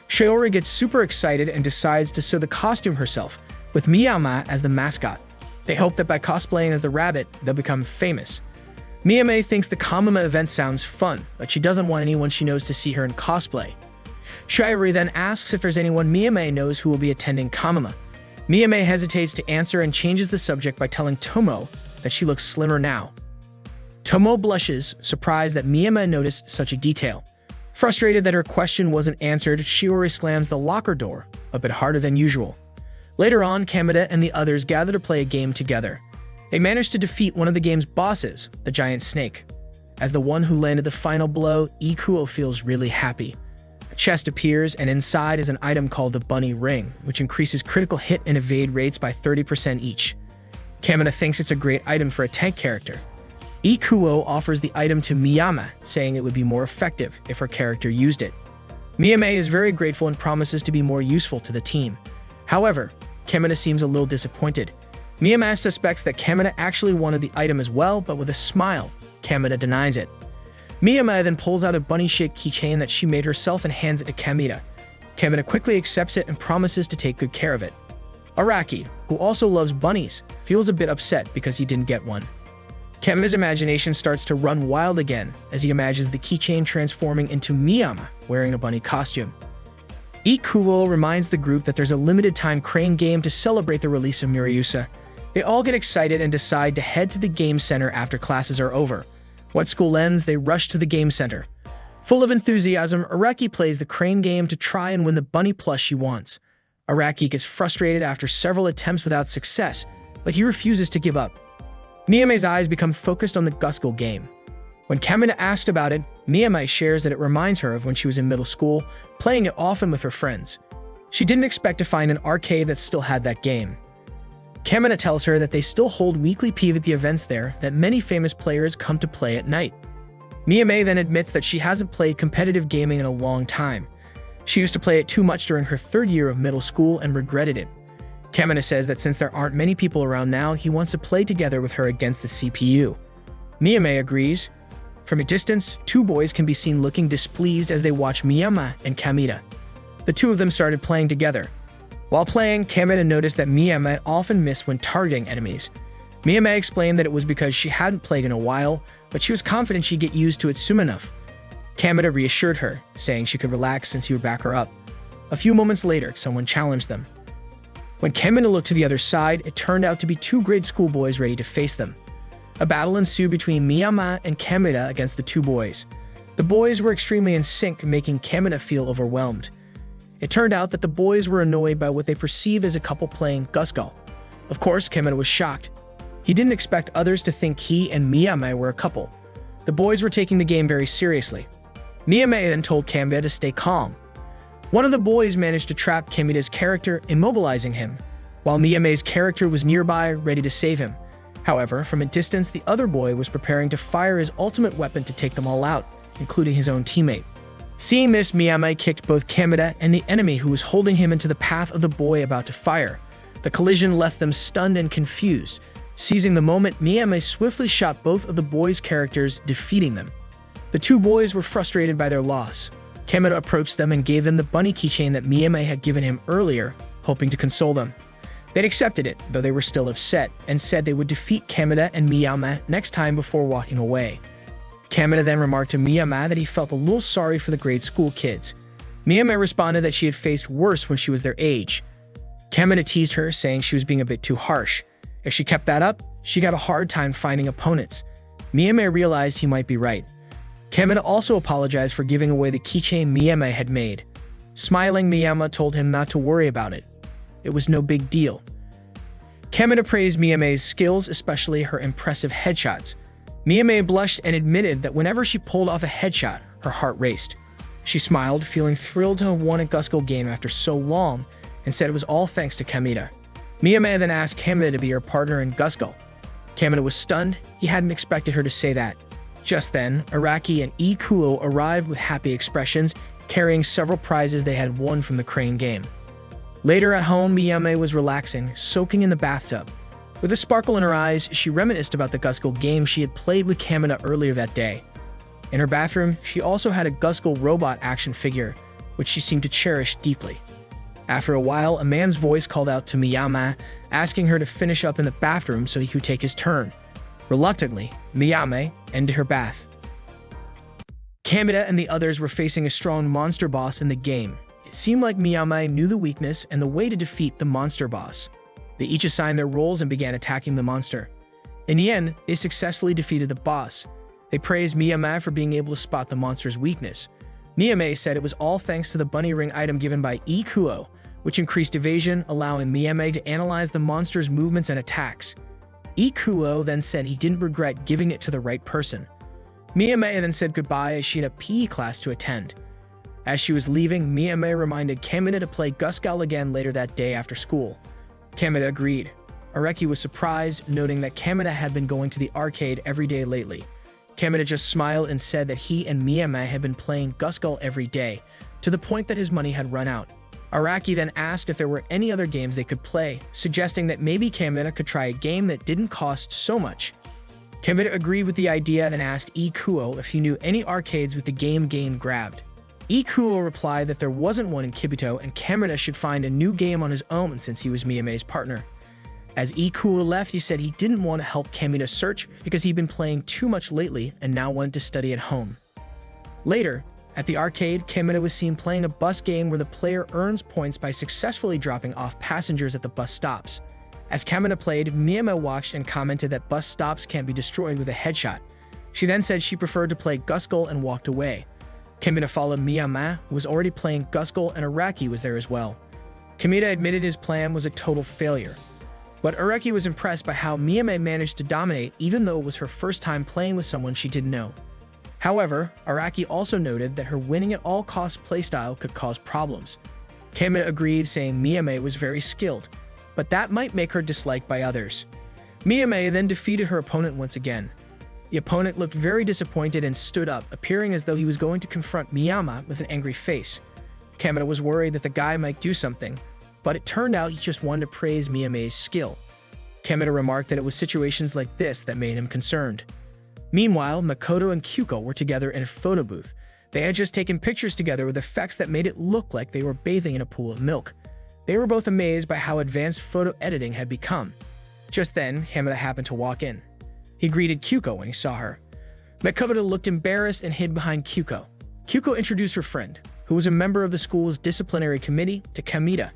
Shiori gets super excited and decides to sew the costume herself, with Miyama as the mascot. They hope that by cosplaying as the rabbit, they'll become famous. Miyame thinks the Kamama event sounds fun, but she doesn't want anyone she knows to see her in cosplay. Shiori then asks if there's anyone Miyame knows who will be attending Kamama. Miyame hesitates to answer and changes the subject by telling Tomoe that she looks slimmer now. Tomoe blushes, surprised that Miyame noticed such a detail. Frustrated that her question wasn't answered, Shiori slams the locker door, a bit harder than usual. Later on, Kameda and the others gather to play a game together. They manage to defeat one of the game's bosses, the giant snake. As the one who landed the final blow, Ikuo feels really happy. A chest appears, and inside is an item called the Bunny Ring, which increases critical hit and evade rates by 30% each. Kameda thinks it's a great item for a tank character. Ikuo offers the item to Miyama, saying it would be more effective if her character used it. Miyame is very grateful and promises to be more useful to the team. However, Kameda seems a little disappointed. Miyama suspects that Kameda actually wanted the item as well, but with a smile, Kameda denies it. Miyama then pulls out a bunny-shaped keychain that she made herself and hands it to Kameda. Kameda quickly accepts it and promises to take good care of it. Araki, who also loves bunnies, feels a bit upset because he didn't get one. Kameda's imagination starts to run wild again as he imagines the keychain transforming into Miyama wearing a bunny costume. Ikuo reminds the group that there's a limited-time crane game to celebrate the release of Miryusa. They all get excited and decide to head to the game center after classes are over. Once school ends, they rush to the game center. Full of enthusiasm, Araki plays the crane game to try and win the bunny plush she wants. Araki gets frustrated after several attempts without success, but he refuses to give up. Miyame's eyes become focused on the Gusgle game. When Kameda asked about it, Miyame shares that it reminds her of when she was in middle school, playing it often with her friends. She didn't expect to find an arcade that still had that game. Kameda tells her that they still hold weekly PvP events there that many famous players come to play at night. Miyame then admits that she hasn't played competitive gaming in a long time. She used to play it too much during her third year of middle school and regretted it. Kameda says that since there aren't many people around now, he wants to play together with her against the CPU. Miyame agrees. From a distance, two boys can be seen looking displeased as they watch Miyama and Kameda. The two of them started playing together. While playing, Kameda noticed that Miyame often missed when targeting enemies. Miyame explained that it was because she hadn't played in a while, but she was confident she'd get used to it soon enough. Kameda reassured her, saying she could relax since he would back her up. A few moments later, someone challenged them. When Kameda looked to the other side, it turned out to be two grade school boys ready to face them. A battle ensued between Miyama and Kameda against the two boys. The boys were extremely in sync, making Kamina feel overwhelmed. It turned out that the boys were annoyed by what they perceive as a couple playing Gusgal. Of course, Kamina was shocked. He didn't expect others to think he and Miyame were a couple. The boys were taking the game very seriously. Miyame then told Kamina to stay calm. One of the boys managed to trap Kamida's character, immobilizing him, while Miyame's character was nearby, ready to save him. However, from a distance, the other boy was preparing to fire his ultimate weapon to take them all out, including his own teammate. Seeing this, Miyame kicked both Kamina and the enemy who was holding him into the path of the boy about to fire. The collision left them stunned and confused. Seizing the moment, Miyame swiftly shot both of the boys' characters, defeating them. The two boys were frustrated by their loss. Kamina approached them and gave them the bunny keychain that Miyame had given him earlier, hoping to console them. They'd accepted it, though they were still upset, and said they would defeat Kamina and Miyame next time before walking away. Kamina then remarked to Miyame that he felt a little sorry for the grade school kids. Miyame responded that she had faced worse when she was their age. Kamina teased her, saying she was being a bit too harsh. If she kept that up, she got a hard time finding opponents. Miyame realized he might be right. Kamina also apologized for giving away the keychain Miyame had made. Smiling, Miyame told him not to worry about it. It was no big deal. Kamina praised Miyame's skills, especially her impressive headshots. Miyame blushed and admitted that whenever she pulled off a headshot, her heart raced. She smiled, feeling thrilled to have won a Gusgal game after so long, and said it was all thanks to Kamina. Miyame then asked Kamina to be her partner in Gusgal. Kamina was stunned. He hadn't expected her to say that. Just then, Araki and Ikuo arrived with happy expressions, carrying several prizes they had won from the crane game. Later at home, Miyame was relaxing, soaking in the bathtub. With a sparkle in her eyes, she reminisced about the Gusgal game she had played with Kamina earlier that day. In her bathroom, she also had a Gusgal robot action figure, which she seemed to cherish deeply. After a while, a man's voice called out to Miyame, asking her to finish up in the bathroom so he could take his turn. Reluctantly, Miyame ended her bath. Kamina and the others were facing a strong monster boss in the game. It seemed like Miyame knew the weakness and the way to defeat the monster boss. They each assigned their roles and began attacking the monster. In the end, they successfully defeated the boss. They praised Miyame for being able to spot the monster's weakness. Miyame said it was all thanks to the bunny ring item given by Ikuo, which increased evasion, allowing Miyame to analyze the monster's movements and attacks. Ikuo then said he didn't regret giving it to the right person. Miyame then said goodbye as she had a PE class to attend. As she was leaving, Miyame reminded Kamina to play Gusgal again later that day after school. Kamina agreed. Araki was surprised, noting that Kamina had been going to the arcade every day lately. Kamina just smiled and said that he and Miyame had been playing Gusgal every day, to the point that his money had run out. Araki then asked if there were any other games they could play, suggesting that maybe Kamina could try a game that didn't cost so much. Kamina agreed with the idea and asked Ikuo if he knew any arcades with the game grabbed. Ikuo replied that there wasn't one in Kibito and Kamina should find a new game on his own since he was Miyame's partner. As Ikuo left, he said he didn't want to help Kamina search because he'd been playing too much lately and now wanted to study at home. Later, at the arcade, Kamina was seen playing a bus game where the player earns points by successfully dropping off passengers at the bus stops. As Kamina played, Miyame watched and commented that bus stops can't be destroyed with a headshot. She then said she preferred to play Gusgal and walked away. Kamina followed Miyame, who was already playing Gusgal, and Araki was there as well. Kamina admitted his plan was a total failure. But Araki was impressed by how Miyame managed to dominate even though it was her first time playing with someone she didn't know. However, Araki also noted that her winning at all costs playstyle could cause problems. Kamina agreed, saying Miyame was very skilled, but that might make her disliked by others. Miyame then defeated her opponent once again. The opponent looked very disappointed and stood up, appearing as though he was going to confront Miyame with an angry face. Kamina was worried that the guy might do something, but it turned out he just wanted to praise Miyame's skill. Kamina remarked that it was situations like this that made him concerned. Meanwhile, Makoto and Kyuko were together in a photo booth. They had just taken pictures together with effects that made it look like they were bathing in a pool of milk. They were both amazed by how advanced photo editing had become. Just then, Kamina happened to walk in. He greeted Kyuko when he saw her. Makoto looked embarrassed and hid behind Kyuko. Kyuko introduced her friend, who was a member of the school's disciplinary committee, to Kamina.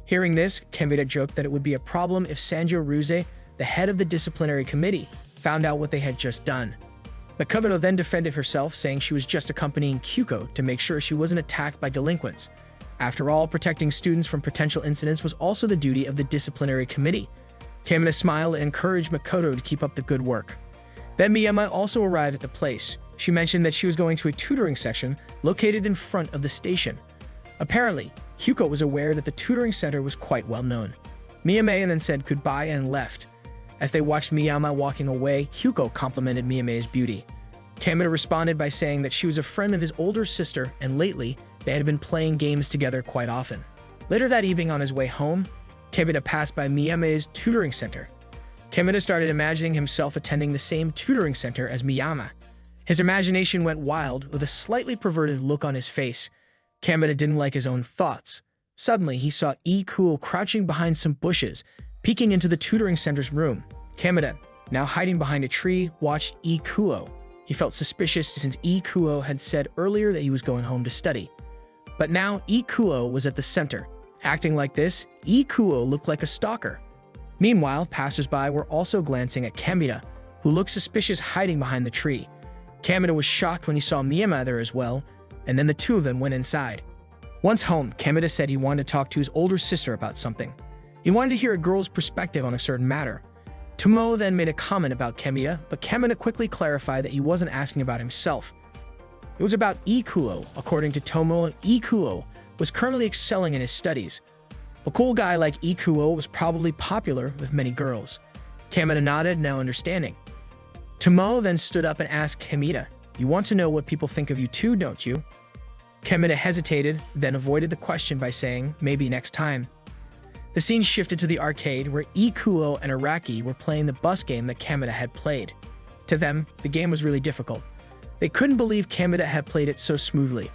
Hearing this, Kamina joked that it would be a problem if Sanjo Ruze, the head of the disciplinary committee, found out what they had just done. Makoto then defended herself, saying she was just accompanying Kyuko to make sure she wasn't attacked by delinquents. After all, protecting students from potential incidents was also the duty of the disciplinary committee. Kamina smiled and encouraged Makoto to keep up the good work. Then Miyama also arrived at the place. She mentioned that she was going to a tutoring section located in front of the station. Apparently, Kyuko was aware that the tutoring center was quite well known. Miyame then said goodbye and left. As they watched Miyama walking away, Kyuko complimented Miyame's beauty. Kamina responded by saying that she was a friend of his older sister and lately they had been playing games together quite often. Later that evening on his way home, Kamina passed by Miyame's tutoring center. Kamina started imagining himself attending the same tutoring center as Miyama. His imagination went wild with a slightly perverted look on his face. Kamina didn't like his own thoughts. Suddenly, he saw Ikuo crouching behind some bushes, peeking into the tutoring center's room. Kamina, now hiding behind a tree, watched Ikuo. He felt suspicious since Ikuo had said earlier that he was going home to study. But now Ikuo was at the center. Acting like this, Ikuo looked like a stalker. Meanwhile, passersby were also glancing at Kamina, who looked suspicious hiding behind the tree. Kamina was shocked when he saw Miyama there as well, and then the two of them went inside. Once home, Kamina said he wanted to talk to his older sister about something. He wanted to hear a girl's perspective on a certain matter. Tomo then made a comment about Kamina, but Kamina quickly clarified that he wasn't asking about himself. It was about Ikuo. According to Tomo, Ikuo was currently excelling in his studies. A cool guy like Ikuo was probably popular with many girls. Kamina nodded, now understanding. Tomo then stood up and asked Kamina, "You want to know what people think of you too, don't you?" Kamina hesitated, then avoided the question by saying, "Maybe next time." The scene shifted to the arcade where Ikuo and Araki were playing the bus game that Kamina had played. To them, the game was really difficult. They couldn't believe Kamina had played it so smoothly.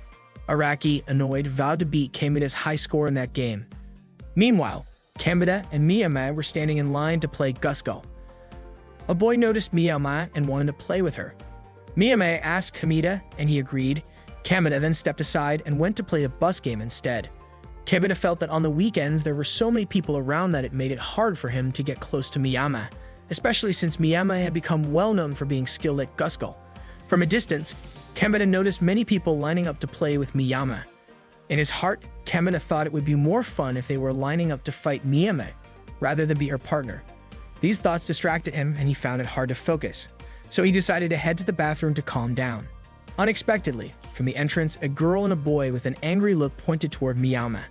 Araki, annoyed, vowed to beat Kamina's high score in that game. Meanwhile, Kamina and Miyama were standing in line to play Gusko. A boy noticed Miyama and wanted to play with her. Miyama asked Kamina, and he agreed. Kamina then stepped aside and went to play a bus game instead. Kamina felt that on the weekends there were so many people around that it made it hard for him to get close to Miyama, especially since Miyama had become well known for being skilled at Gusko. From a distance, Kamina noticed many people lining up to play with Miyama. In his heart, Kamina thought it would be more fun if they were lining up to fight Miyama, rather than be her partner. These thoughts distracted him and he found it hard to focus, so he decided to head to the bathroom to calm down. Unexpectedly, from the entrance, a girl and a boy with an angry look pointed toward Miyama.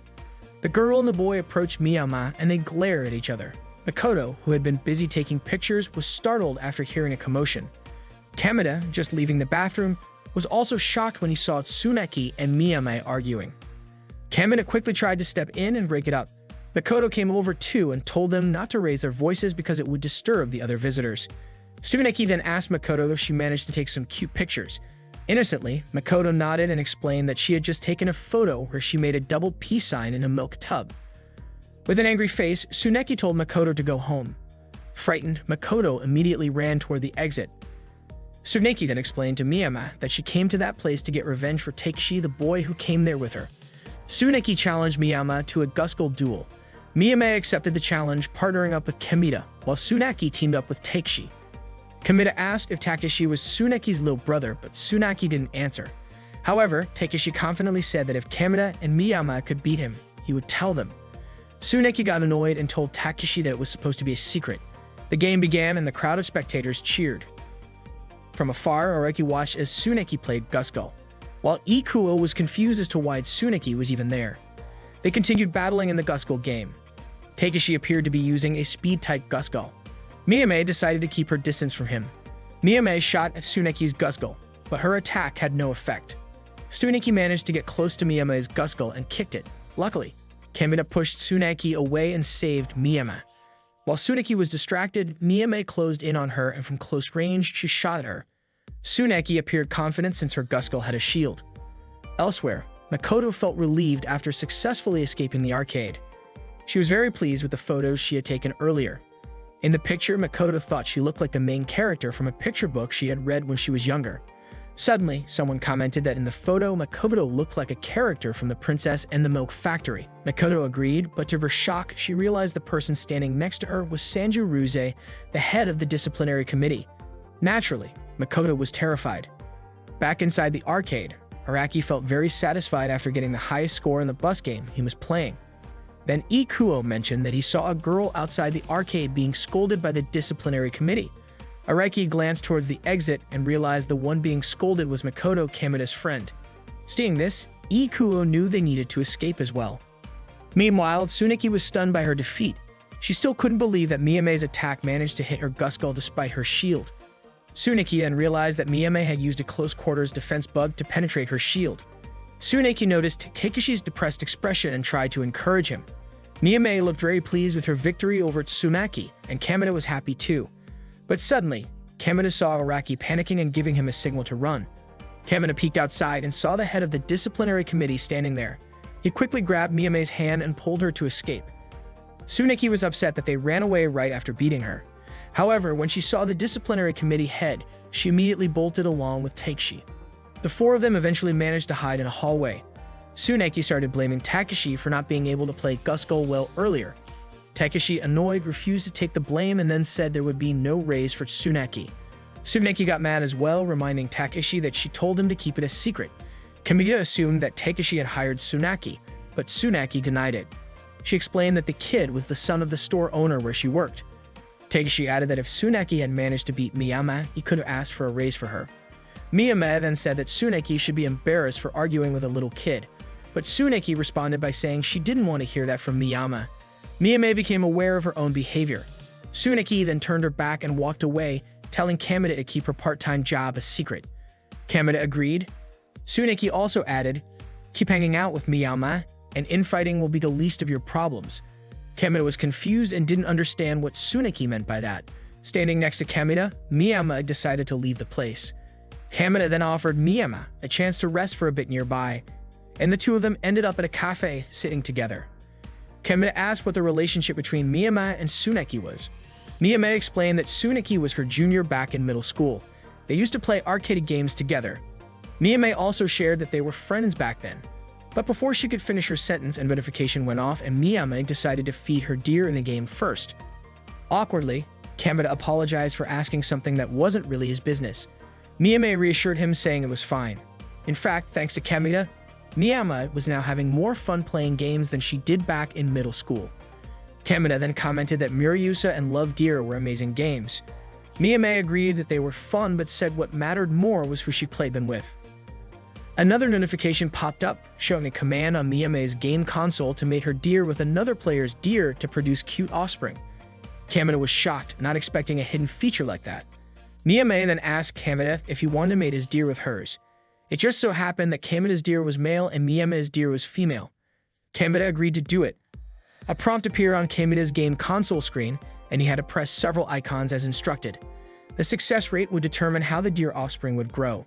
The girl and the boy approached Miyama and they glared at each other. Makoto, who had been busy taking pictures, was startled after hearing a commotion. Kamina, just leaving the bathroom, was also shocked when he saw Tsuneki and Miyama arguing. Kamina quickly tried to step in and break it up. Makoto came over too and told them not to raise their voices because it would disturb the other visitors. Tsuneki then asked Makoto if she managed to take some cute pictures. Innocently, Makoto nodded and explained that she had just taken a photo where she made a double peace sign in a milk tub. With an angry face, Tsuneki told Makoto to go home. Frightened, Makoto immediately ran toward the exit. Tsuneki then explained to Miyama that she came to that place to get revenge for Takeshi, the boy who came there with her. Tsuneki challenged Miyama to a Gusko duel. Miyama accepted the challenge, partnering up with Kamina, while Tsuneki teamed up with Takeshi. Kamina asked if Takeshi was Tsuneki's little brother, but Tsuneki didn't answer. However, Takeshi confidently said that if Kamina and Miyama could beat him, he would tell them. Tsuneki got annoyed and told Takeshi that it was supposed to be a secret. The game began and the crowd of spectators cheered. From afar, Araki watched as Tsuneki played Gusko, while Ikuo was confused as to why Tsuneki was even there. They continued battling in the Gusko game. Takeshi appeared to be using a speed-type Gusko. Miyame decided to keep her distance from him. Miyame shot at Tsuneki's Gusko, but her attack had no effect. Tsuneki managed to get close to Miyame's Gusko and kicked it. Luckily, Kamina pushed Tsuneki away and saved Miyama. While Tsuneki was distracted, Miyame closed in on her and from close range, she shot at her. Tsuneki appeared confident since her Gusko had a shield. Elsewhere, Makoto felt relieved after successfully escaping the arcade. She was very pleased with the photos she had taken earlier. In the picture, Makoto thought she looked like the main character from a picture book she had read when she was younger. Suddenly, someone commented that in the photo, Makoto looked like a character from The Princess and the Milk Factory. Makoto agreed, but to her shock, she realized the person standing next to her was Sanju Ruze, the head of the disciplinary committee. Naturally, Makoto was terrified. Back inside the arcade, Araki felt very satisfied after getting the highest score in the bus game he was playing. Then Ikuo mentioned that he saw a girl outside the arcade being scolded by the disciplinary committee. Araki glanced towards the exit and realized the one being scolded was Makoto Kamida's friend. Seeing this, Ikuo knew they needed to escape as well. Meanwhile, Tsuneki was stunned by her defeat. She still couldn't believe that Miyame's attack managed to hit her Guskull despite her shield. Tsuneki then realized that Miyame had used a close-quarters defense bug to penetrate her shield. Tsuneki noticed Kakishi's depressed expression and tried to encourage him. Miyame looked very pleased with her victory over Tsuneki, and Kamida was happy too. But suddenly, Kamida saw Araki panicking and giving him a signal to run. Kamida peeked outside and saw the head of the disciplinary committee standing there. He quickly grabbed Miyame's hand and pulled her to escape. Tsuneki was upset that they ran away right after beating her. However, when she saw the disciplinary committee head, she immediately bolted along with Takeshi. The four of them eventually managed to hide in a hallway. Tsuneki started blaming Takeshi for not being able to play Guskull well earlier. Takeshi, annoyed, refused to take the blame and then said there would be no raise for Tsuneki. Tsuneki got mad as well, reminding Takeshi that she told him to keep it a secret. Kamida assumed that Takeshi had hired Tsuneki, but Tsuneki denied it. She explained that the kid was the son of the store owner where she worked. Takeshi added that if Tsuneki had managed to beat Miyama, he could have asked for a raise for her. Miyame then said that Tsuneki should be embarrassed for arguing with a little kid, but Tsuneki responded by saying she didn't want to hear that from Miyama. Miyame became aware of her own behavior. Tsuneki then turned her back and walked away, telling Kamida to keep her part-time job a secret. Kamida agreed. Tsuneki also added, "Keep hanging out with Miyama, and infighting will be the least of your problems." Kamida was confused and didn't understand what Tsuneki meant by that. Standing next to Kamida, Miyama decided to leave the place. Kamida then offered Miyama a chance to rest for a bit nearby, and the two of them ended up at a cafe sitting together. Kamida asked what the relationship between Miyama and Tsuneki was. Miyame explained that Tsuneki was her junior back in middle school. They used to play arcade games together. Miyame also shared that they were friends back then. But before she could finish her sentence, a notification went off and Miyame decided to feed her deer in the game first. Awkwardly, Kamida apologized for asking something that wasn't really his business. Miyame reassured him, saying it was fine. In fact, thanks to Kamida, Miyama was now having more fun playing games than she did back in middle school. Kamida then commented that Muriusa and Love Deer were amazing games. Miyame agreed that they were fun but said what mattered more was who she played them with. Another notification popped up, showing a command on Miyame's game console to mate her deer with another player's deer to produce cute offspring. Kamida was shocked, not expecting a hidden feature like that. Miyame then asked Kamida if he wanted to mate his deer with hers. It just so happened that Kamida's deer was male and Miyame's deer was female. Kamida agreed to do it. A prompt appeared on Kamida's game console screen, and he had to press several icons as instructed. The success rate would determine how the deer offspring would grow.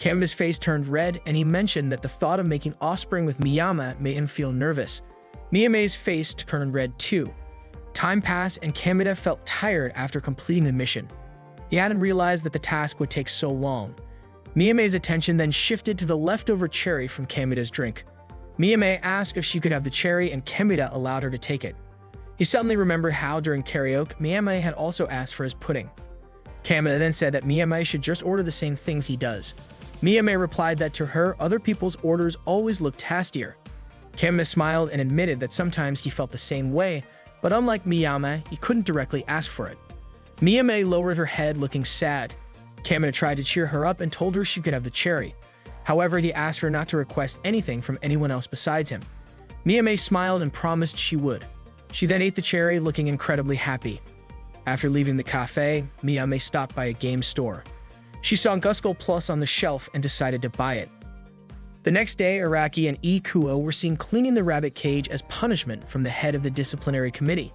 Kamida's face turned red, and he mentioned that the thought of making offspring with Miyama made him feel nervous. Miyame's face turned red too. Time passed, and Kamida felt tired after completing the mission. He hadn't realized that the task would take so long. Miyame's attention then shifted to the leftover cherry from Kamida's drink. Miyame asked if she could have the cherry, and Kamida allowed her to take it. He suddenly remembered how, during karaoke, Miyame had also asked for his pudding. Kamida then said that Miyame should just order the same things he does. Miyame replied that to her, other people's orders always looked tastier. Kamida smiled and admitted that sometimes he felt the same way, but unlike Miyame, he couldn't directly ask for it. Miyame lowered her head, looking sad. Kamida tried to cheer her up and told her she could have the cherry. However, he asked her not to request anything from anyone else besides him. Miyame smiled and promised she would. She then ate the cherry, looking incredibly happy. After leaving the cafe, Miyame stopped by a game store. She saw Guskull Plus on the shelf and decided to buy it. The next day, Araki and Ikuo were seen cleaning the rabbit cage as punishment from the head of the disciplinary committee.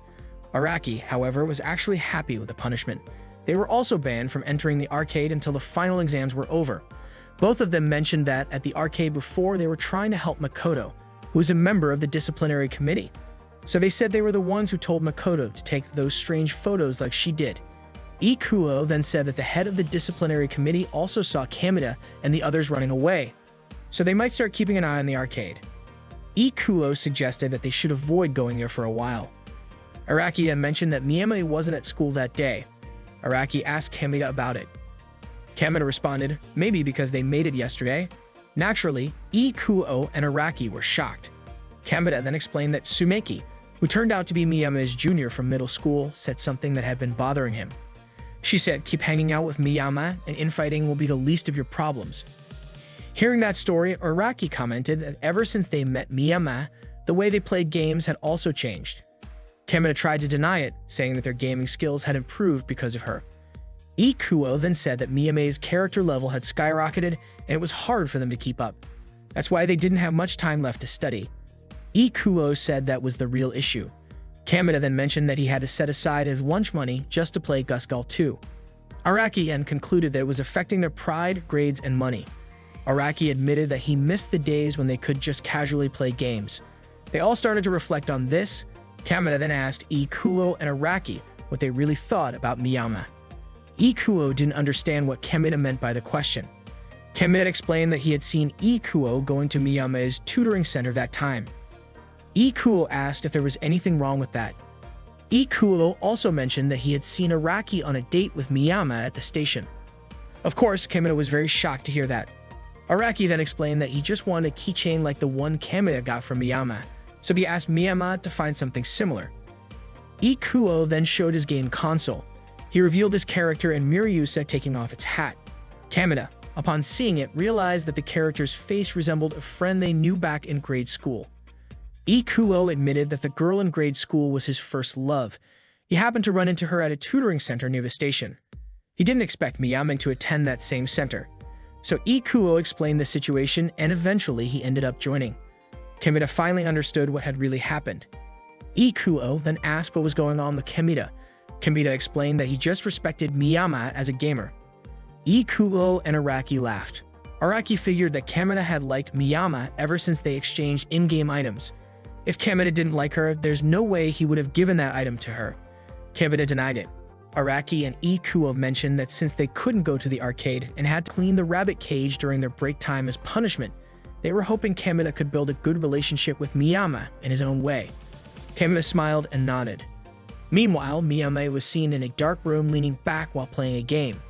Araki, however, was actually happy with the punishment. They were also banned from entering the arcade until the final exams were over. Both of them mentioned that at the arcade before, they were trying to help Makoto, who was a member of the disciplinary committee. So they said they were the ones who told Makoto to take those strange photos like she did. Ikuo then said that the head of the disciplinary committee also saw Kamida and the others running away, so they might start keeping an eye on the arcade. Ikuo suggested that they should avoid going there for a while. Araki then mentioned that Miyame wasn't at school that day. Araki asked Kamida about it. Kamina responded, maybe because they made it yesterday. Naturally, Ikuo and Araki were shocked. Kamina then explained that Sumeki, who turned out to be Miyama's junior from middle school, said something that had been bothering him. She said, keep hanging out with Miyama and infighting will be the least of your problems. Hearing that story, Araki commented that ever since they met Miyama, the way they played games had also changed. Kamina tried to deny it, saying that their gaming skills had improved because of her. Ikuo then said that Miyama's character level had skyrocketed and it was hard for them to keep up. That's why they didn't have much time left to study. Ikuo said that was the real issue. Kamina then mentioned that he had to set aside his lunch money just to play Gusgall 2. Araki then concluded that it was affecting their pride, grades, and money. Araki admitted that he missed the days when they could just casually play games. They all started to reflect on this. Kamina then asked Ikuo and Araki what they really thought about Miyama. Ikuo didn't understand what Kamina meant by the question. Kamina explained that he had seen Ikuo going to Miyama's tutoring center that time. Ikuo asked if there was anything wrong with that. Ikuo also mentioned that he had seen Araki on a date with Miyama at the station. Of course, Kamina was very shocked to hear that. Araki then explained that he just wanted a keychain like the one Kamina got from Miyama, so he asked Miyama to find something similar. Ikuo then showed his game console. He revealed his character and Miryusa taking off its hat. Kamina, upon seeing it, realized that the character's face resembled a friend they knew back in grade school. Ikuo admitted that the girl in grade school was his first love. He happened to run into her at a tutoring center near the station. He didn't expect Miyama to attend that same center. So Ikuo explained the situation and eventually he ended up joining. Kamina finally understood what had really happened. Ikuo then asked what was going on with Kamina. Kamina explained that he just respected Miyama as a gamer. Ikuo and Araki laughed. Araki figured that Kamina had liked Miyama ever since they exchanged in-game items. If Kamina didn't like her, there's no way he would have given that item to her. Kamina denied it. Araki and Ikuo mentioned that since they couldn't go to the arcade and had to clean the rabbit cage during their break time as punishment, they were hoping Kamina could build a good relationship with Miyama in his own way. Kamina smiled and nodded. Meanwhile, Miyama was seen in a dark room leaning back while playing a game.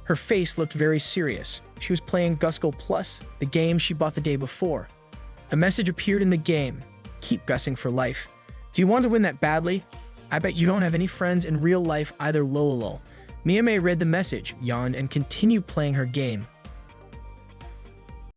Her face looked very serious. She was playing Gusgall Plus, the game she bought the day before. The message appeared in the game. Keep gussing for life. Do you want to win that badly? I bet you don't have any friends in real life either, lol. Miyama read the message, yawned, and continued playing her game.